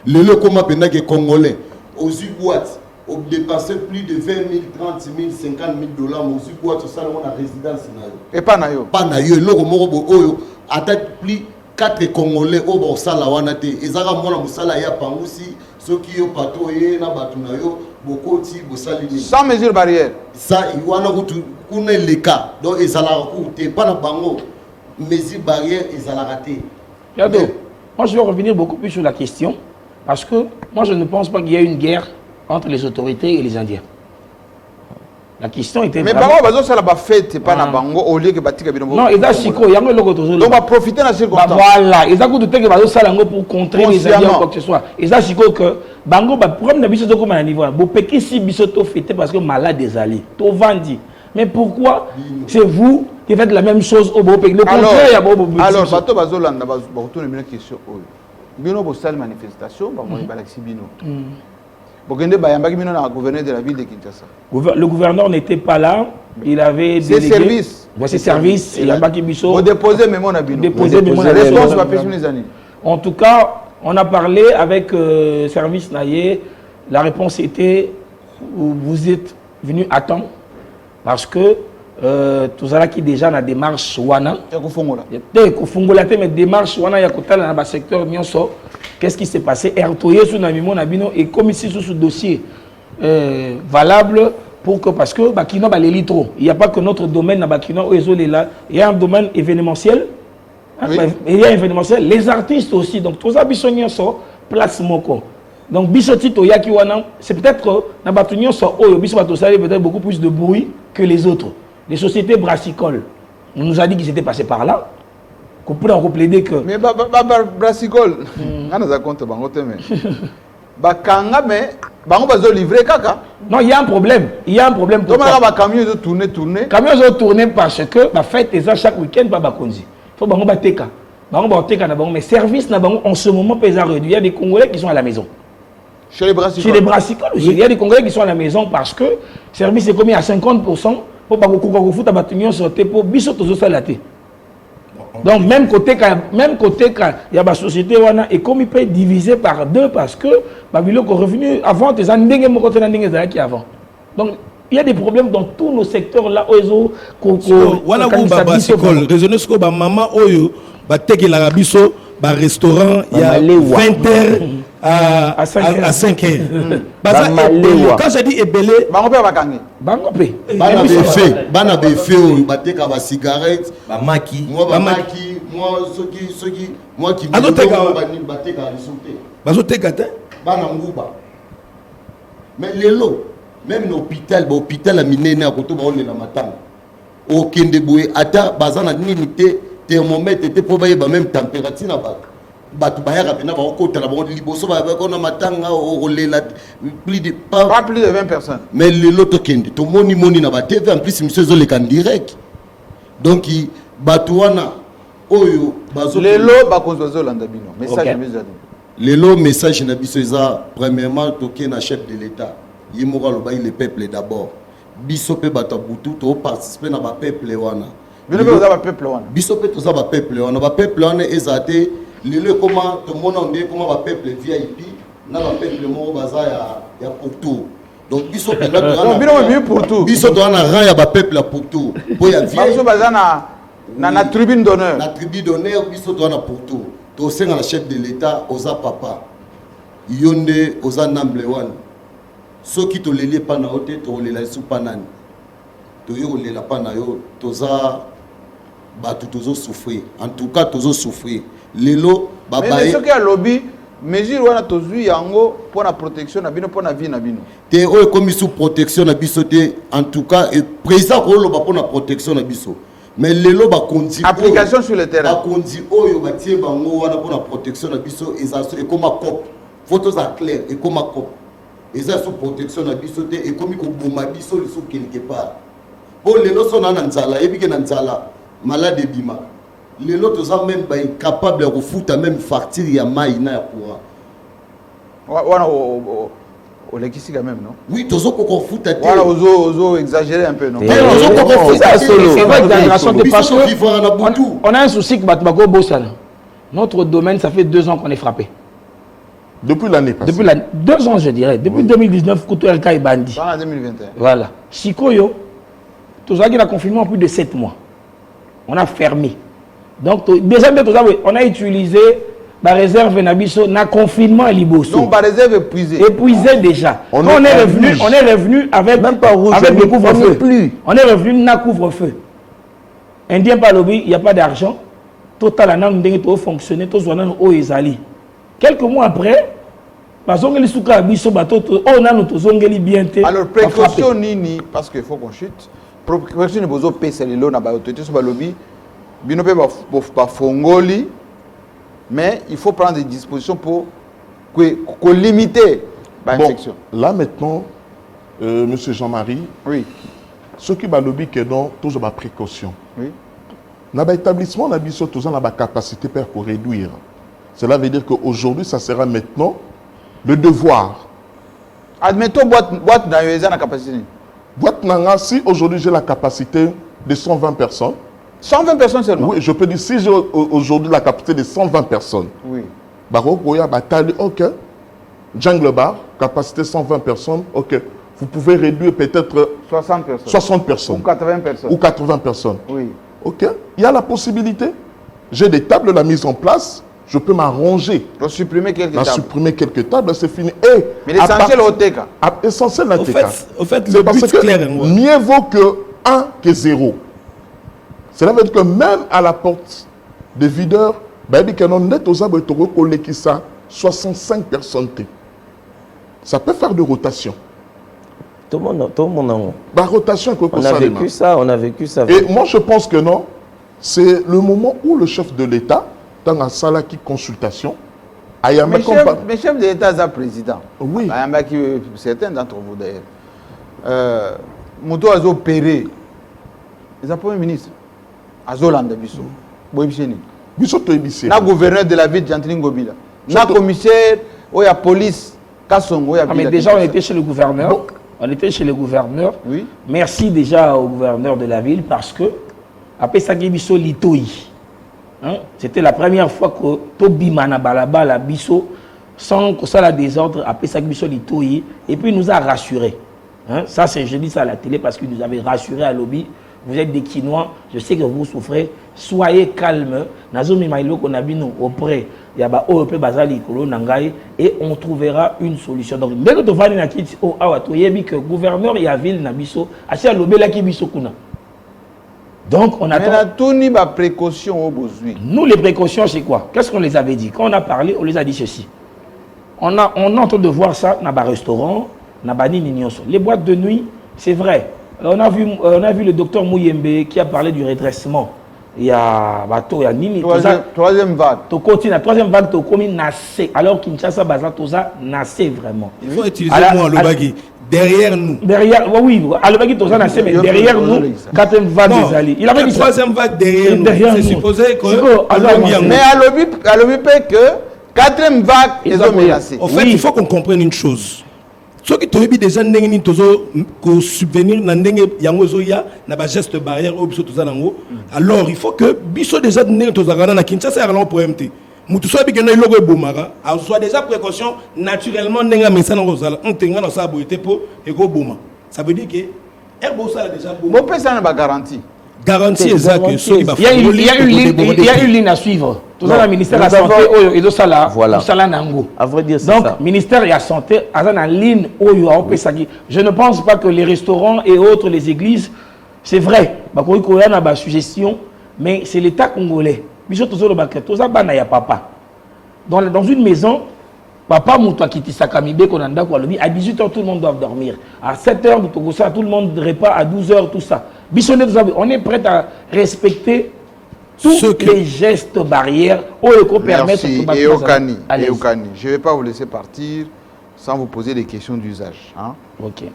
Les lots comme appelle que Congolais, aux boîtes, ont dépensé plus de 20 000, 30 000, 50 000 $, mais aux boîtes, ça, on a résidence. Et pas nayo. Pas nayo, l'eau, à tête plus 4 Congolais au Borsala Wanate, et Zara Mona Moussala ya Pangousi, ceux qui ont patoyé, na Batunayo, beaucoup de Bossalini. Sans mesure barrière. Ça, il y a un les cas, donc ils ont pas na Bango. Mesures barrières, ils ont raté. Moi, je vais revenir beaucoup plus sur la question, parce que moi, je ne pense pas qu'il y ait une guerre entre les autorités et les Indiens. La question était. Mais Bango, ça l'a fait, c'est pas na Bango, au lieu que Batika Binombo. Non, il y a Chico, il y a un logo. Donc, on va profiter de la circonstance. Voilà, il y a un que Bango Salango pour contrer les Indiens ou quoi que ce soit. Il y a Chico que Bango, problème de Bissoto comme à un niveau. Bon, Pékin, si Bissoto fêté parce que malade des alliés. Tout vendi. Mais pourquoi c'est vous qui faites la même chose au Beau Pays? Le contraire, il y a beaucoup de alors, Bato Bazolanda, Bato, une question. Bino, vous avez une manifestation, vous avez Balaxi Bino. Vous avez le gouverneur de la ville de Kinshasa. Le gouverneur n'était pas là, il avait ses services. Ses services, il y a Baki Bisso. Vous déposez même mon Abino. En tout cas, on a parlé avec service Naye. La réponse était vous êtes venu à temps. Parce que tout ça qui déjà dans la démarche Wana, mais démarche Wana, il y a dans le secteur Nyonso. Qu'est-ce qui s'est passé? Et comme ici sous ce dossier valable pour que, parce que Bakino va les trop. Il n'y a pas que notre domaine à Bakino, il y a un domaine événementiel. Oui. Il y a événementiel. Les artistes aussi. Donc tout ça, Nyonso, place Moko. Donc Bissotito Yakiwana, c'est peut-être peut-être beaucoup plus de bruit que les autres. Les sociétés brassicoles. On nous a dit qu'ils étaient passés par là. Qu'on pourrait en plaider que. Mais brassicole, on a compte Bakanga, mais Bango va livrer kaka. Non, il y a un problème. Il y a un problème. Comment va camion de tourner? Camion de tourner parce que la fête est chaque week-end par Bakonzi. Il faut Bango Bateka. Mais service, en ce moment, il y a des Congolais qui sont à la maison. Chez les brassicoles. Chez les brassicoles, il y a des Congolais qui sont à la maison parce que le service est commis à 50% pour pas beaucoup de bâtiments sortir pour bisoter aux salatés. Donc même côté quand il y a la société et comme il peut être divisé par deux parce que le revenu avant tes années qui avant. Donc il y a des problèmes dans tous nos secteurs là voilà où brassicole raisonner ce que maman oyo ba teke la biso ba restaurant il y a 20h à 5h. Quand je dis ébélé, Bango bana befe bateka ba cigarette ba maki moi qui bateka risotté bazoteka te bana nguba mais lelo même l'hôpital à minene à koto ba olela matanga au kende boye ata bazana nini te thermomètre te pour ba même température na batu bayaka pena ba okota na bango liboso ba kona matanga olela plus de 20 personnes mais lelo to kende to moni na ba TV en plus monsieur zo le kan direct donc batu wana oyo bazo lelo ba konzo landa bino message message lelo message na biso eza premièrement toke na chef de l'état yimoko loba le peuple d'abord biso pe batu butu to participer na ba peuple wana bino pe oza ba peuple wana biso pe toza ba peuple wana ezate lelo comment tout le monde on dit comment ba peuple VIP na ba peuple mo baza ya pour tout donc biso pe là non bino mieux pour tout biso to na rang ya ba peuple pour tout po ya VIP biso baza na tribune d'honneur biso to na pour tout to senga la chef de l'état oza papa yonde oza number 1 soki to lelie pa na ote to lela su panani to yo lela pa na yo toza batu tozo souffrir en tout cas tozo souffrir lelo babaye mais soki ya lobby mesure wana tozui yango pour la protection na bino pour na vie na bino te oyo komi sous protection na biso te en tout cas président ko loba pour la protection na biso mais lelo ba kondi application sur le terrain ba kondi oyo ba tie bango wana pour la protection na biso ezaso et comme cop photos à clair et comme cop eza sous protection na biso te et comme ko boma biso le sous quelque part pour lelo sona na nzala ebike na nzala malade bima lelo toza même ba incapable de refuta même facture ya mai na ya courant wana o lekisi quand même non oui tozo ko refuta te voilà ozo exagérer un peu non ozo ko refuta c'est pas exagération de parce que on a un souci que batbako bossana notre domaine ça fait 2 ans qu'on est frappé depuis l'année passée depuis 2 ans je dirais depuis 2019 Kutu LK est bandi en 2021 voilà Chikoyo toza qui a confinement plus de 7 mois on a fermé. Donc, déjà, on a utilisé la réserve Nabiso, na confinement à Liboso. Donc, la réserve épuisée. Épuisée déjà. On est revenu avec, même pas rouge, avec le couvre-feu. On est revenu na couvre-feu. Indien par lobby, il n'y a pas d'argent. Total, on a fonctionné, tout le monde ezali. Quelques mois après, alors, précaution nini, parce qu'il faut qu'on chute. Précaution ni bozo pesa lelo na ba autorité sur ba lobby. Bino pe ba fongoli, mais il faut prendre des dispositions pour limiter l'infection. Là maintenant, monsieur Jean-Marie, oui. Ce qui va lobby que non, toujours ma précaution. Oui. Dans l'établissement, on a toujours la capacité pour réduire. Cela veut dire qu'aujourd'hui, ça sera maintenant le devoir. Admettons boîte dans la capacité. Boîte nanga, si aujourd'hui j'ai la capacité de 120 personnes. 120 personnes seulement? Oui, je peux dire si j'ai aujourd'hui la capacité de 120 personnes. Oui. Baro Goya Batali, ok. Jungle Bar, capacité 120 personnes, ok. Vous pouvez réduire peut-être 60 personnes. 60 personnes. Ou 80 personnes. Ou 80 personnes. Oui. Ok. Il y a la possibilité. J'ai des tables de la mise en place. Je peux m'arranger. Pour supprimer quelques tables. Supprimer quelques tables, c'est fini. Mais l'essentiel au TK. Essentiel au TK. Au fait, le but est clair. Mieux vaut que 1 que 0. Cela veut dire que même à la porte des videurs, il dit que nous avons 65 personnes. Ça peut faire de rotation. Tout le monde. Rotation, on a vécu ça. Et moi, je pense que non. C'est le moment où le chef de l'État, dans la salle qui consultation, mes chefs de l'État, c'est président. Oui. Certains d'entre vous d'ailleurs. Mouto a opéré. Les Premier ministre. Azolanda Bisso. Boibcheni. biso toyebisi na gouverneur de la ville Gentili Ngobila na commissaire ou la police Kassongo ya mais déjà on était chez le gouverneur. Bon. On était chez le gouverneur. Oui. Merci déjà au gouverneur de la ville parce que après ça biso litoi. Hein? C'était la première fois que Tobima na balabala biso sans que ça la désordre après ça biso litoi et puis il nous a rassurés. Hein? Ça c'est je dis ça à la télé parce qu'il nous avait rassuré à lobby. Vous êtes des Quinois, je sais que vous souffrez. Soyez calmes. Nazomi mailo qu'on a vu nous auprès. Il y a ba OEP bazali kolo nangai et on trouvera une solution. Donc dès que tu vas na kiti o awato yebi que gouverneur ya ville na biso acha lobela ki biso kuna. Donc on attend. Mais la tout ni ba précaution au besoin. Nous les précautions c'est quoi? Qu'est-ce qu'on les avait dit? Quand on a parlé, on les a dit ceci. On est en train de voir ça dans les restaurants, dans les nignoso. Les boîtes de nuit, c'est vrai. On a vu le docteur Mouyembe qui a parlé du redressement. Il y a bateau, il y a Nini. Troisième vague. Tu continues, la troisième vague, tu as nassé. Alors Kinshasa, Baza, tu as nassé vraiment. Il faut utiliser le mot Alobagi. Derrière nous. Derrière, oui, Alobagi, tu as nassé, mais derrière nous, quatrième vague des alliés. Il avait dit ça. Troisième vague derrière nous. C'est supposé que. Mais Alobi peut que quatrième vague, ils ont menacé. En fait, il faut qu'on comprenne une chose. Ceux qui ont déjà ndenge tozo ko subvenir na ndenge yango zoya na ba geste barrière au biso toza nango alors il faut que biso déjà ndenge tozakana na Kinshasa ya pour MT mutu so bigena iloko ebomaka a soit déjà précaution naturellement ndenge mesa na kozala ntenga na sa boité po eko boma ça veut dire que erbo ça déjà boma bon pesa na ba garantie garantie exact que ceux qui va il y a une ligne à suivre. Tout ça, le ministère de la Santé, il y a voilà. À vrai dire, donc, ça. Ministère de la Santé, il y a une ligne je ne pense pas que les restaurants et autres, les églises, c'est vrai. Il y a une suggestion, mais c'est l'État congolais. Il y a papa. Dans une maison, papa moutoua qui t'isakamibe konanda kwa lobi à 18h tout le monde doit dormir. À 7h tout le monde repas à 12h tout ça. On est prêt à respecter tous les gestes barrières qui permettent de Eokani, je ne vais pas vous laisser partir sans vous poser des questions d'usage. Hein? Ok.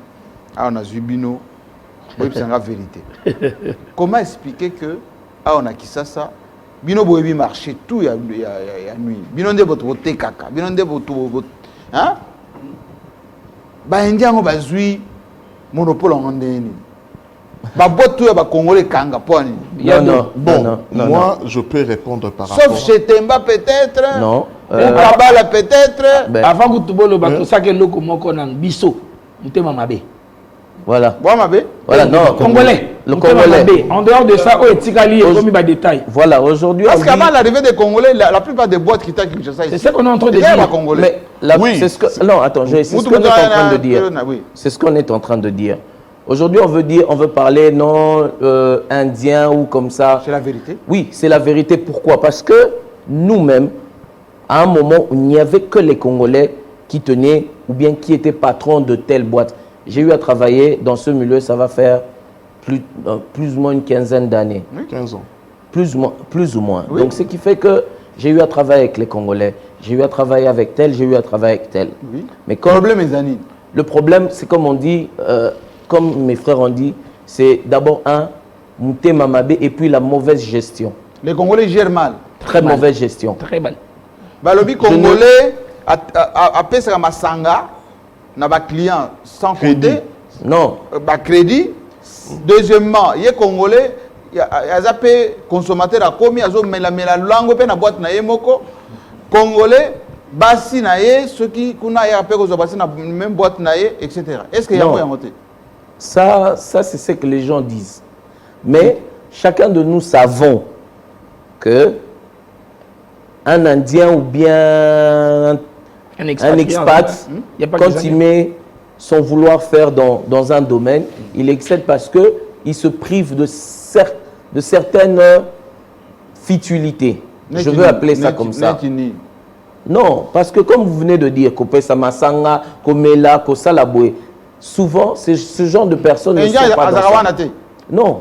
Ah, on a Zubino. Oui, c'est la vérité. Comment expliquer que ah, on a qui ça Bino boebi marché tout ya nuit. Bino de votre vote kaka. Bino de votre hein? Ba indien ngo bazui monopole en ndeni. Ba botu ya ba congolais kanga poni. Moi je peux répondre par rapport. Sauf chez Temba peut-être. Non. Kabala peut-être. Avant que tu bolo ba to ça que loko moko na biso. Mutema mabe. Voilà. Voilà, non. Congolais. Le Congolais. En dehors de ça, Tikali est commis par détail. Voilà, aujourd'hui. Parce qu'avant l'arrivée des Congolais, la plupart des boîtes qui étaient Kinshasa ici. C'est ce qu'on est en train de dire. Congolais. Oui. Non, attends, c'est ce qu'on est en train de dire. C'est ce qu'on est en train de dire. Aujourd'hui, on veut parler non indien ou comme ça. C'est la vérité. Oui, c'est la vérité. Pourquoi? Parce que nous-mêmes, à un moment, il n'y avait que les Congolais qui tenaient ou bien qui étaient patrons de telle boîte. J'ai eu à travailler dans ce milieu, ça va faire plus ou moins une quinzaine d'années. Oui, 15 ans. Plus ou moins. Oui. Donc, ce qui fait que j'ai eu à travailler avec les Congolais. J'ai eu à travailler avec tel, j'ai eu à travailler avec tel. Oui. Mais comme, le problème, c'est comme on dit, comme mes frères ont dit, c'est d'abord Mouté Mamabé et puis la mauvaise gestion. Les Congolais gèrent mal. Très mauvaise gestion. Très mal. Balobi Congolais, à Pesra Masanga, n'a pas client sans compter. Non. Crédit. Deuxièmement, il y a Congolais, il y a des consommateurs à commis, il y a la langue, il y a boîte na moko. Congolais, basi na ye, ceux qui kuna ya pe ko basi na même boîte na ye, etc. Est-ce qu'il y a moyen de monter? Ça c'est ce que les gens disent. Mais chacun de nous savons que un Indien ou bien un expat, quand il met son vouloir faire dans un domaine, il excelle parce qu'il se prive de certaines futilités. Je veux appeler ça comme ça. Non, parce que comme vous venez de dire, Kopesa Masanga, Komela, Kosalaboué, souvent, ce genre de personnes ne sont pas dans ça. Non.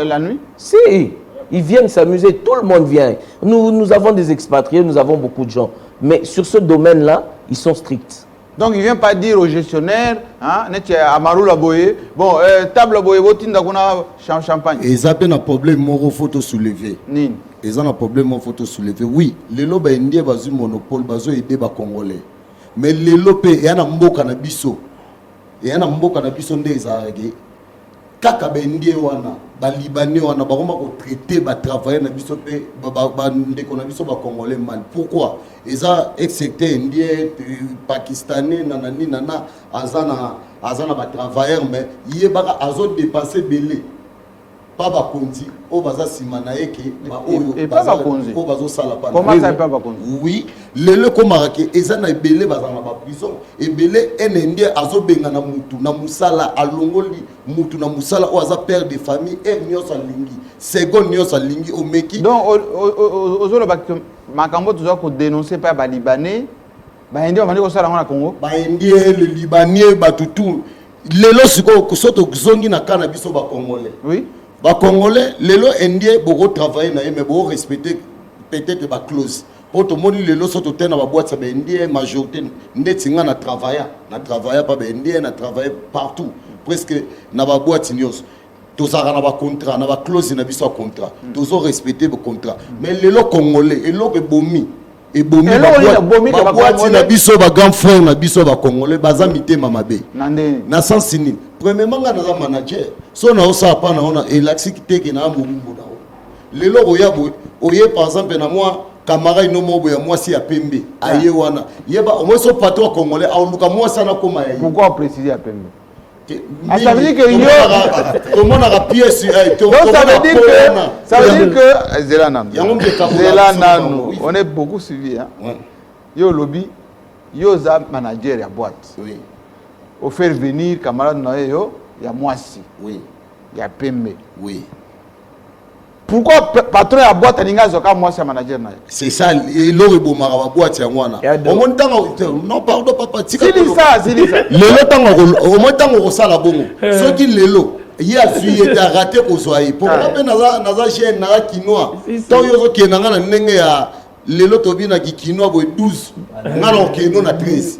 La nuit? Si, ils viennent s'amuser, tout le monde vient. Nous avons des expatriés, nous avons beaucoup de gens. Mais sur ce domaine-là, ils sont stricts. Donc il ne vient pas dire au gestionnaire, hein, Amarou la boye, bon, table boye, champagne. Et ça a un problème, il faut soulever. ils ont un problème, il faut te soulever. Oui, les lobes indiens ont un monopole, ils ont aidé les Congolais. Mais les lobes, il y a un mboka na biso. Il y a un mboka na biso des arrêtés. Kaka indien wana, ba libanais wana, ba comment ko traiter, ba travailler na biso pe, ba ndeko na biso ba Congolais mal. Pourquoi? Ils ont secteur indien, pakistanais, nanani nana, azana ba travailleurs, mais il y a azo dépasser belé. Pas bakonzi o baza simana eke ba oyo pas bakonzi o bazo sala pa comment ça pas bakonzi oui lelo ko marake ezana ebele baza na ba prison ebele enende azo benga na mutu na musala alongoli mutu na musala o aza père de famille et nyosa lingi second nyosa lingi o meki donc ozolo ba makambo toujours ko dénoncer pas ba libanais ba indien ba ndiko sala ngona Congo ba indien le libanais ba tutu lelo siko soto zongi na kana biso ba congolais oui. Les Congolais, les Indiens, beaucoup travaillent, mais beaucoup respecter peut-être la clause. Pour tout le monde, les gens sont dans la boîte, c'est Indien, majorité, nous avons travaillé, pas Indien, nous travaillé partout, presque dans la boîte, tous avons un contrat, nous avons clause, nous avons contrat, tous avons respecté le contrat. Mais les gens Congolais, les gens Bomi, et Bomi, la boîte, na biso ba grand frère, na biso ba Congolais, baza mité mamabe. Na sens sini. Premièrement, na manager. So na osa pa na ona elaxité que na mumbu na. Lelo oye par exemple na moi camarade no mobo ya moi si ya pembe. Aye wana. Yeba au moins so patron congolais a luka moi sana koma ya. Pourquoi préciser à pembe? Ça veut dire que comment on a pièce ça veut dire que Zelana on est beaucoup suivi hein. Yo lobby yo za manager ya boîte. Oui. Au faire venir camarade na yo ya mwasi. Oui. Ya pembe. Oui. Pourquoi patron ya boîte ninga zoka mwasi ya manager na? C'est ça l'ore bomara ba boîte ya ngwana. Au moins tango non pardon papa tika. C'est ça. Lelo tango au moins tango ko sala bongo. Ce qui lelo il a su était raté ko soyi. Pourquoi pe naza chaîne na kinoa. Tant yo zo kenanga na ndenge ya lelo tobina ki kinoa bo 12. Ngana okeno na 13.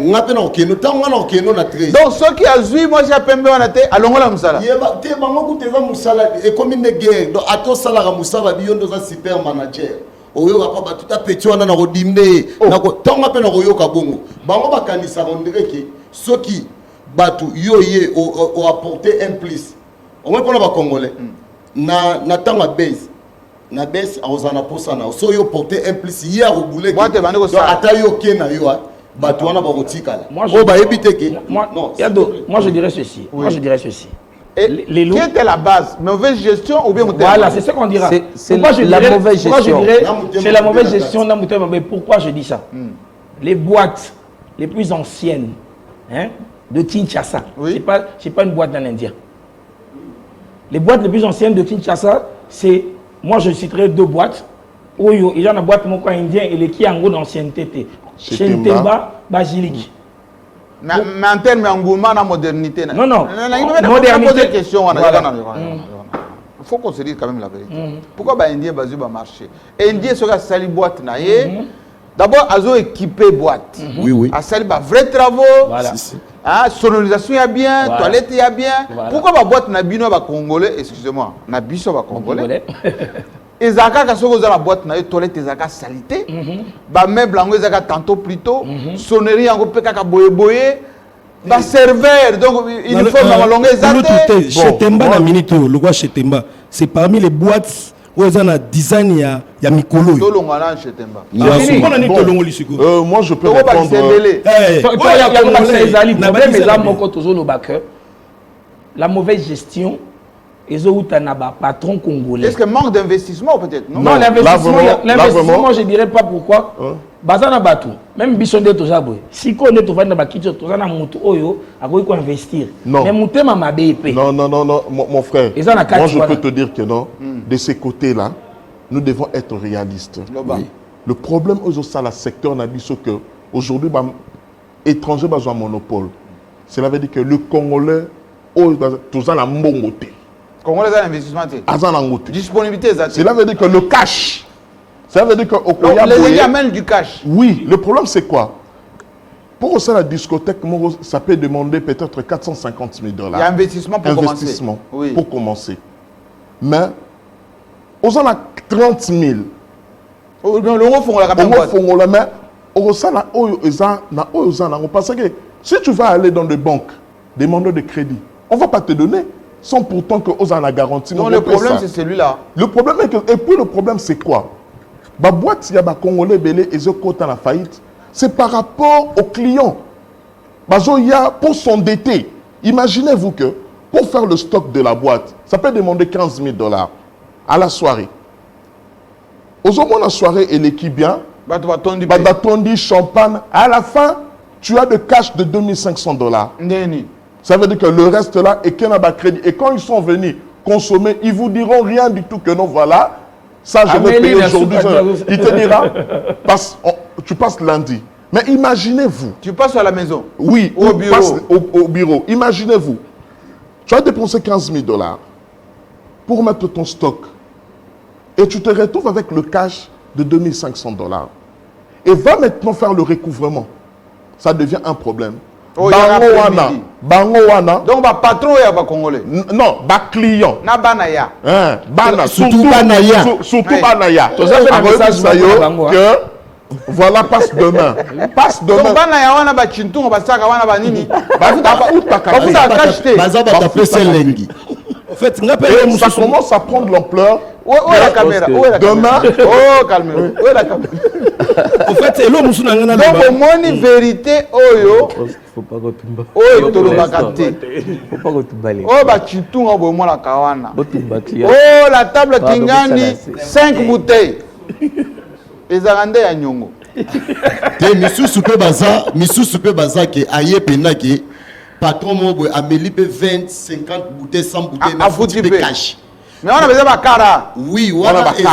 Ngape na okeno tango ngana okeno na 13. Donc ceux qui a zui moi j'ai pembe wana te alongola musala. Yeba te bango kuteza musala et comme une guerre donc ato sala ga musala biyondo za super manager. Oyo ka pa tout a petit wana na rodimne na ko tango pe na koyoka bongo. Bango bakanisa rondreke ceux qui batu yoye o apporter un plus. Au moins pour les Congolais. Na tango base. Na base ozana posana so yo porter un plus hier au boulet ata yo kena yo batu wana ba kotikala o ba ebite ke non moi je dirais ceci moi je dirais ceci les loups qui était la base mauvaise gestion ou bien voilà c'est ce qu'on dira c'est la mauvaise gestion c'est la mauvaise gestion dans Moutéma. Mais pourquoi je dis ça les boîtes les plus anciennes hein de Kinshasa c'est pas une boîte d'un Indien. Les boîtes les plus anciennes de Kinshasa c'est moi, je citerai deux boîtes. Il y a une boîte indien et les qui en gros d'ancienneté. Chentemba, Basilique. Mais en termes d'engouement, la modernité. Non. Modernité. Question. Il faut qu'on se dise quand même la vérité. Pourquoi les Indiens va marcher? Les Indiens sont sali boîte. D'abord, ils ont équipé boîte. Oui. Ils ont vrais travaux. Voilà. Sonorisation est bien, toilette est bien. Pourquoi la boîte n'a bino ba congolais, excusez-moi, n'a biso ba congolais. Et zaka ka soko za la boîte na toilette zaka salité. Ba meuble ngo zaka tantôt plus tôt, sonnerie ngo peka ka boye. Ba serveur donc il faut na longue zate. Chez Temba na minito, le roi chez Temba, c'est parmi les boîtes où ils ont un design ya mikolo. Tolongana chez Temba. Moi je peux répondre. La mauvaise gestion et patron congolais. Est-ce que manque d'investissement peut-être? Non, l'investissement, moi je dirais pas pourquoi. Bazana batu, même bisonde to zabwe. Si ko ne to vanda ba kitso to zana mutu oyo, akoyi ko investir. Mais mutema mabepe. Non, mon frère. Moi je peux te dire que non. De ces côtés-là, nous devons être réalistes. Oui. Le problème aujourd'hui, c'est le secteur nabiso que aujourd'hui, étranger besoin monopole. Cela veut dire que le Congolais, tout ça la mongoté. Congolais a l'investissement. Disponibilité. Cela veut dire que le cash. Ça veut dire que les gens amènent du cash. Oui, le problème c'est quoi? Pour ça la discothèque, ça peut demander peut-être 450 000 $. Il y a investissement pour commencer. Oui. Pour commencer. Mais, on a 30 000. Parce que si tu vas aller dans des banques, demander de crédit, on ne va pas te donner sans pourtant que aux en a garanti. Non, le problème c'est celui-là. Le problème est que, et puis le problème c'est quoi? La boîte, il y a des Congolais belé et ils ont la faillite. C'est par rapport aux clients. Il y a pour s'endetter. Imaginez-vous que pour faire le stock de la boîte, ça peut demander 15 000 $ à la soirée. Aux hommes, la soirée, elle est qui bien? Batondi, champagne. À la fin, tu as de cash de 2500 $. Ça veut dire que le reste là est qu'un crédit. Et quand ils sont venus consommer, ils vous diront rien du tout que non, voilà, ça je vais payer aujourd'hui. Il te dira, tu passes lundi. Mais imaginez-vous. Tu passes à la maison? Oui, au bureau. Au bureau. Imaginez-vous. Tu as dépensé 15 000 $ pour mettre ton stock. Et tu te retrouves avec le cash de 2500 $. Et va maintenant faire le recouvrement. Ça devient un problème. Bango wana. Donc, patron est un Congolais? Non, client. Na banaya. Surtout banaya. Surtout banaya. Que voilà, passe demain. Passe demain. Donc, banaya wana ba chintunga ba saka wana ba nini? En fait, ça commence à prendre l'ampleur. Où est la caméra? Demain. Oh, calmez-vous. Où est la caméra? En fait, donc, au moins, une vérité, oyo. Faut pas retomber. Oyo, tolobakate. Faut pas retomber. Oh, bah, chitunga, au moins, la kawana. Oh, la table Kingani, 5 bouteilles. Les Arandais à Nyongo. Missou Soupé Baza, qui aïe penaki. Patron Mobo a mis 20, 50 bouteilles, 100 bouteilles, à foutre de cash. Mais on a besoin de cara. Oui, on a besoin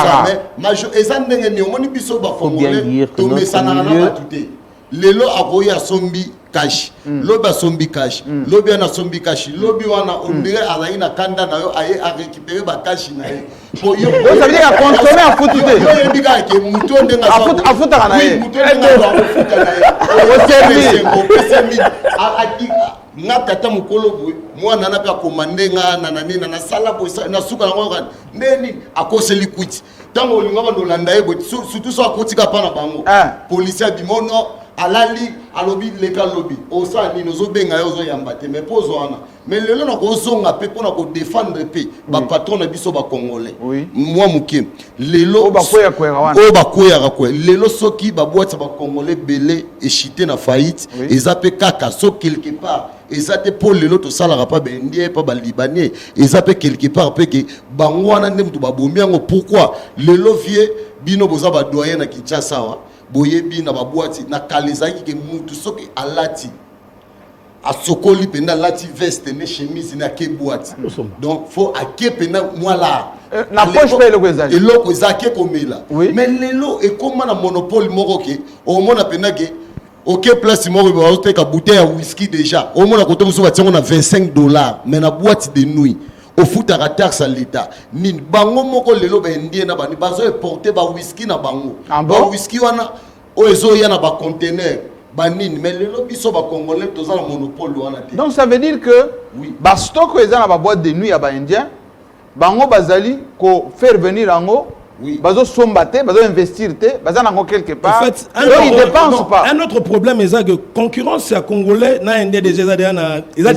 Lelo aboya sombi cash. Loba sombi cash. Lobi na sombi cash. Lobi wana omire alayi na kanda na yo aye a récupérer ba cash na ye. Ça veut dire à consommer à foutre. Yo yebika ke muto ndenga à foutre na ye. Oui, muto ndenga a foutre na ye. O servi. Nga tata mukolo boy mwana na pa komande nga nanani na sala boy na suka ngo kan neni akoseli kwiti tango olinga ba dolanda ye boy surtout so akotika pa na bango policier bimono alali alobi leka lobi osa ni nozo benga yo zo yamba te mais pose wana mais lelo na ko zonga pe pona ko défendre pe ba patron na biso ba congolais moi muke lelo ba koya kwera wana o ba koya kwa lelo soki ba boîte ba congolais belé échité na faillite ezape kaka so quelque part ezate pour lelo to sala pa bendie pa ba libanais ezape quelque part pe ke bango wana ndem to ba bombi ngo pourquoi lelo vie bino boza ba doyen na Kinshasa wa boyebi na ba boîte na kalezaki ke mutu soki alati a sokoli penda lati veste ne chemise na ke boîte donc faut ake penda moi là na poche pe le kwezali eloko ezake komela mais lelo e koma na monopole moko ke o mona penda ke OK place moko ba oteka bouteille ya whisky déjà au mona kote muso ba tiango na 25 $, mais na boîte de nuit au foot à taxe à l'état ni bango moko lelo ba ndie na bani bazo porter ba whisky na bango ba whisky wana o ezo ya na ba conteneur banine mais lelo biso ba congolais toza na monopole wana te. Donc ça veut dire que ba stock eza na ba boîte de nuit ya ba indien bango bazali ko faire venir ango bazo sombate bazo investir te baza nango quelque part. En fait, ils dépensent pas. Un autre problème est que concurrence à congolais na indien déjà ils a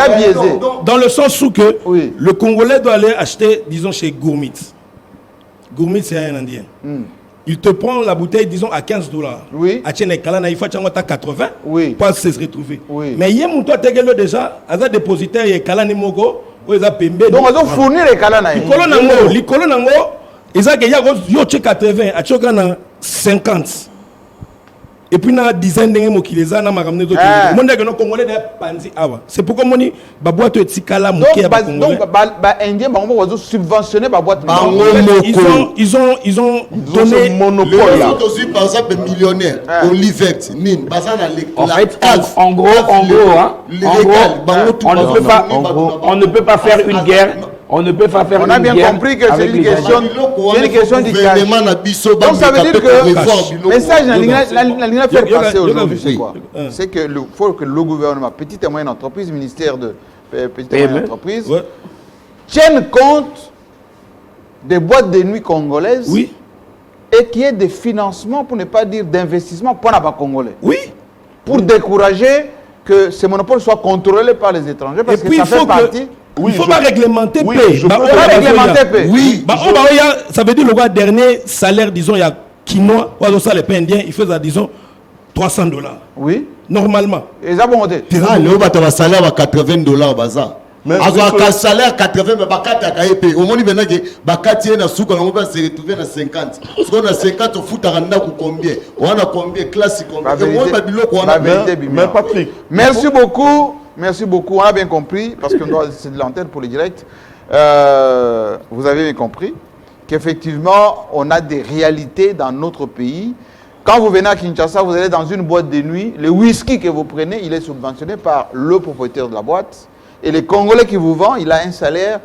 biaisé. Dans le sens où que le congolais doit aller acheter disons chez Gourmit. Gourmit c'est un indien. Il te prend la bouteille, disons, à 15 $. Oui. À Tchénékala, il faut à 80. Oui. Pour se retrouver. Oui. Mais il y a mon toit déjà, à un dépositaire, il y a Kalani Mogo, ils ont pembé. Donc, ils ont fourni les Kalana. Les colonnes, ils ont 80, à Tchokana 50. Et puis, il y a une dizaine de gens qui les ont ramenés. C'est pourquoi on dit que boîte de Tikala Mouké. Donc, les Indiens ont subventionné la boîte. Ils ont donné monopole. Par exemple, millionnaire, Olivet, Nin, en gros, on ne peut pas faire une guerre. On ne peut pas faire on a bien compris que c'est une question du cash. Donc ça veut dire que le message n'a fait passer aujourd'hui, c'est quoi? C'est que faut que le gouvernement, petite et moyenne entreprise, ministère de petite et moyenne entreprise, tienne compte des boîtes de nuit congolaises. Oui. Et qu'il y ait des financements, pour ne pas dire d'investissement, pour les Congolais. Oui. Pour décourager que ces monopoles soient contrôlés par les étrangers. Parce que ça fait partie. Oui, il faut pas réglementer oui, paix. On va réglementer paix. Oui. Ça veut dire le dernier salaire, disons, il y a quinoa, ou ça les pains indiens, il faisait, disons, $300. Oui. Normalement. Et ça, bon, côté. Ah, le salaire à $80 bazar. Un salaire 80, mais bakati a kaépé. Au moins, il y a bakati na souka, on va se retrouver à 50. Si on a 50, on fout à combien? On a combien? Classique combien? Mais Patrick. Merci beaucoup. Merci beaucoup. On a bien compris, parce que c'est de l'antenne pour les directs. Vous avez bien compris qu'effectivement, on a des réalités dans notre pays. Quand vous venez à Kinshasa, vous allez dans une boîte de nuit. Le whisky que vous prenez, il est subventionné par le propriétaire de la boîte. Et les Congolais qui vous vendent, il a un salaire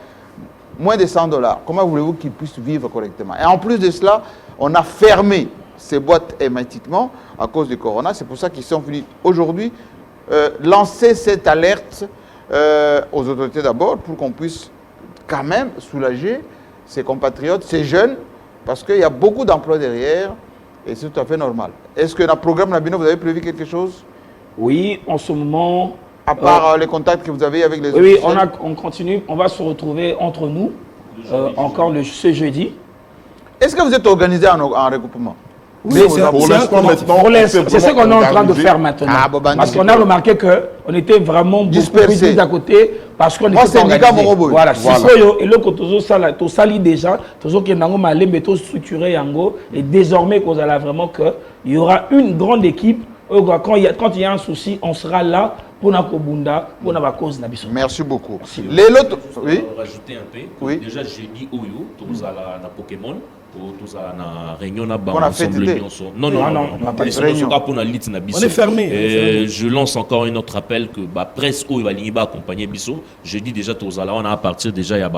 moins de $100. Comment voulez-vous qu'ils puissent vivre correctement? Et en plus de cela, on a fermé ces boîtes hermétiquement à cause du corona. C'est pour ça qu'ils sont venus aujourd'hui lancer cette alerte aux autorités d'abord pour qu'on puisse quand même soulager ces compatriotes, ces jeunes, parce qu'il y a beaucoup d'emplois derrière et c'est tout à fait normal. Est-ce que dans le programme Nabino, vous avez prévu quelque chose? Oui, en ce moment... À part les contacts que vous avez avec les oui, on continue. On va se retrouver entre nous encore ce jeudi. Est-ce que vous êtes organisé en regroupement? Oui, pour l'instant, maintenant, c'est ce qu'on est en train de faire maintenant. Parce qu'on a remarqué qu'on était vraiment dispersés d'à côté parce qu'on était organisé. Voilà, c'est ça. Et là, quand on sali déjà, on structuré et désormais, qu'on a vraiment qu'il y aura une grande équipe. Quand il y a un souci, on sera là pour Nakobunda, pour la cause Nabiso. Merci beaucoup. Les autres, oui. Rajouter un peu. Oui. Déjà, j'ai dit Oyo, tous à la Pokémon, tous à la réunion là-bas. On a fait non, on est fermé. Je lance encore un autre appel que presse Oyo va accompagner Bisso. Je dis déjà tous à la, on a à partir déjà il y a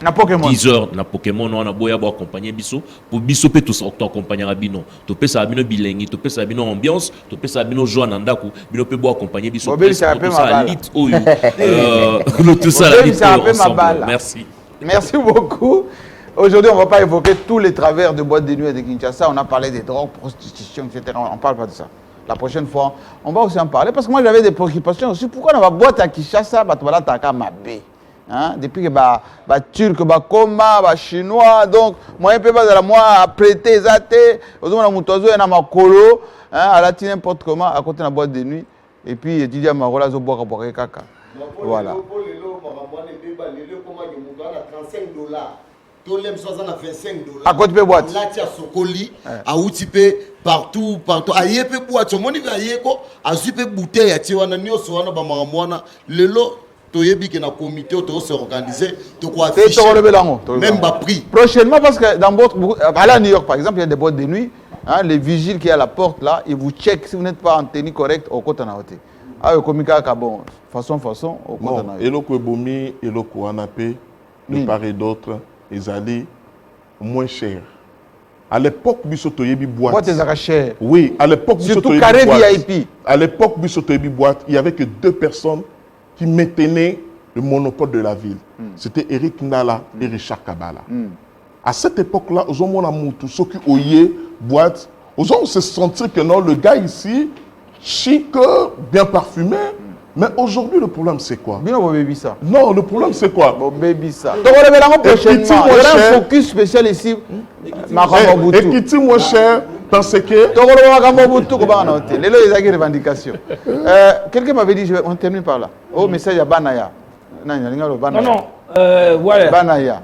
10 heures na Pokémon on a boya accompagner biso pour biso pe tous accompagner bino to pe ça bino bilengi to pe ça bino ambiance to pe ça bino joie nandaku bino pe accompagner biso ça lit oyo tout ça la lit ensemble. Merci beaucoup. Aujourd'hui, on ne va pas évoquer tous les travers de boîtes de nuit de Kinshasa. On a parlé des drogues, prostitution, etc. On ne parle pas de ça. La prochaine fois, on va aussi en parler parce que moi j'avais des préoccupations aussi. Pourquoi on va boîte à Kinshasa, hein? Depuis que les Turcs, les Koma, les Chinois, donc moi je peux pas prêter les athées, à la tine n'importe comment à côté de la boîte de nuit et puis Didier Marola zo boire caca. Voilà. À côté de la boîte. À Outipé, partout. À Yépé boîte, mon niveau à Yéko, à Super bouteille, à Tiwana, Nyosoana, Bamaramwana, le lot. Un comité qui s'est organisé, même pas prix. Prochainement, parce que dans votre. À New York, par exemple, il y a des boîtes de nuit. Hein, les vigiles qui sont à la porte, là, ils vous checkent si vous n'êtes pas en tenue correcte au côté de la hôtel. Ah, le comité a bon. Façon, au côté de la hôtel. Et le Kouebomi, et le Kouanapé, de part et d'autre, ils allaient moins cher. À l'époque, Bissotoyebi boîte. Boîte est cher. Oui, à l'époque, surtout carré VIP. À l'époque, Bissotoyebi boîte, il n'y avait que 2 personnes qui maintenait le monopole de la ville. C'était Eric Nala et Richard Kabala. À cette époque-là, aux hommes ont ceux qui oyaient boîte, aux hommes se sentir que non, le gars ici, chic, bien parfumé. Mais aujourd'hui, le problème, c'est quoi? Non, le problème, c'est quoi? Donc, on va prochainement. Il y aura un focus spécial ici. Et qui dit moins cher, parce que... Quelqu'un m'avait dit, on termine par là. Oh, message à Banaya. Non, voilà. Banaya.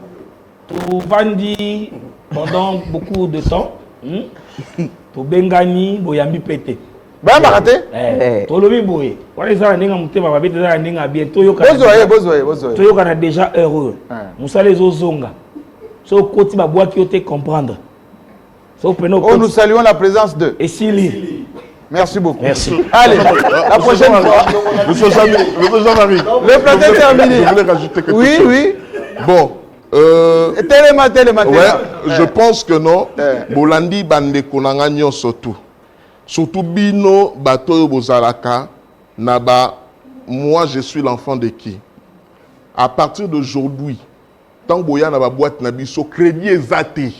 Tu vendis pendant beaucoup de temps. Tu bengani, boyambi pété. Bah, baraté. Tolobi boye. Voilà ça, n'enga mutema babete ça n'enga bien. Toyo kana déjà heureux. Moussa les ozonga. So koti ba bois qui te comprendre. So peno. Oh, nous saluons la présence de. Et Sili. Merci beaucoup. Merci. Allez, la prochaine fois. Monsieur Jean-Marie. Le plateau est terminé. Je voulais rajouter quelque chose. Oui. Bon. Téléma. Ouais, je pense que non. Bolandi bande konanga nyonso tout. Surtout bino bato bozalaka naba. Moi je suis l'enfant de qui? À partir d'aujourd'hui, tant boya na ba boîte na biso crédit ezate.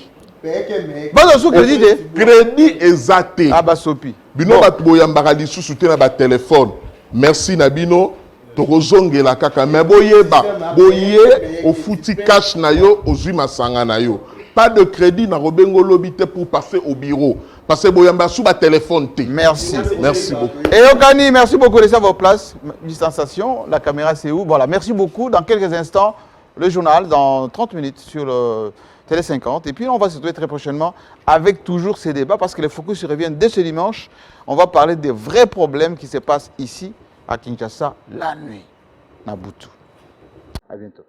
Bon sous crédit crédit ezate. Ah bah sopi. Bino ba boya mbaka lisusu te na ba téléphone. Merci na bino. Tokozongela kaka mais boyeba boye au fouti cash na yo ozui masanga na yo. Pas de crédit na robengo lobité pour passer au bureau. Parce que boyamba sous ba téléphone te. Merci. Merci beaucoup. Et Okani, merci beaucoup. Laissez vos places. Distanciation, la caméra c'est où? Voilà, merci beaucoup. Dans quelques instants, le journal, dans 30 minutes sur le Télé 50. Et puis on va se retrouver très prochainement avec toujours ces débats parce que les focus reviennent dès ce dimanche. On va parler des vrais problèmes qui se passent ici à Kinshasa la nuit. Nabutu. À bientôt.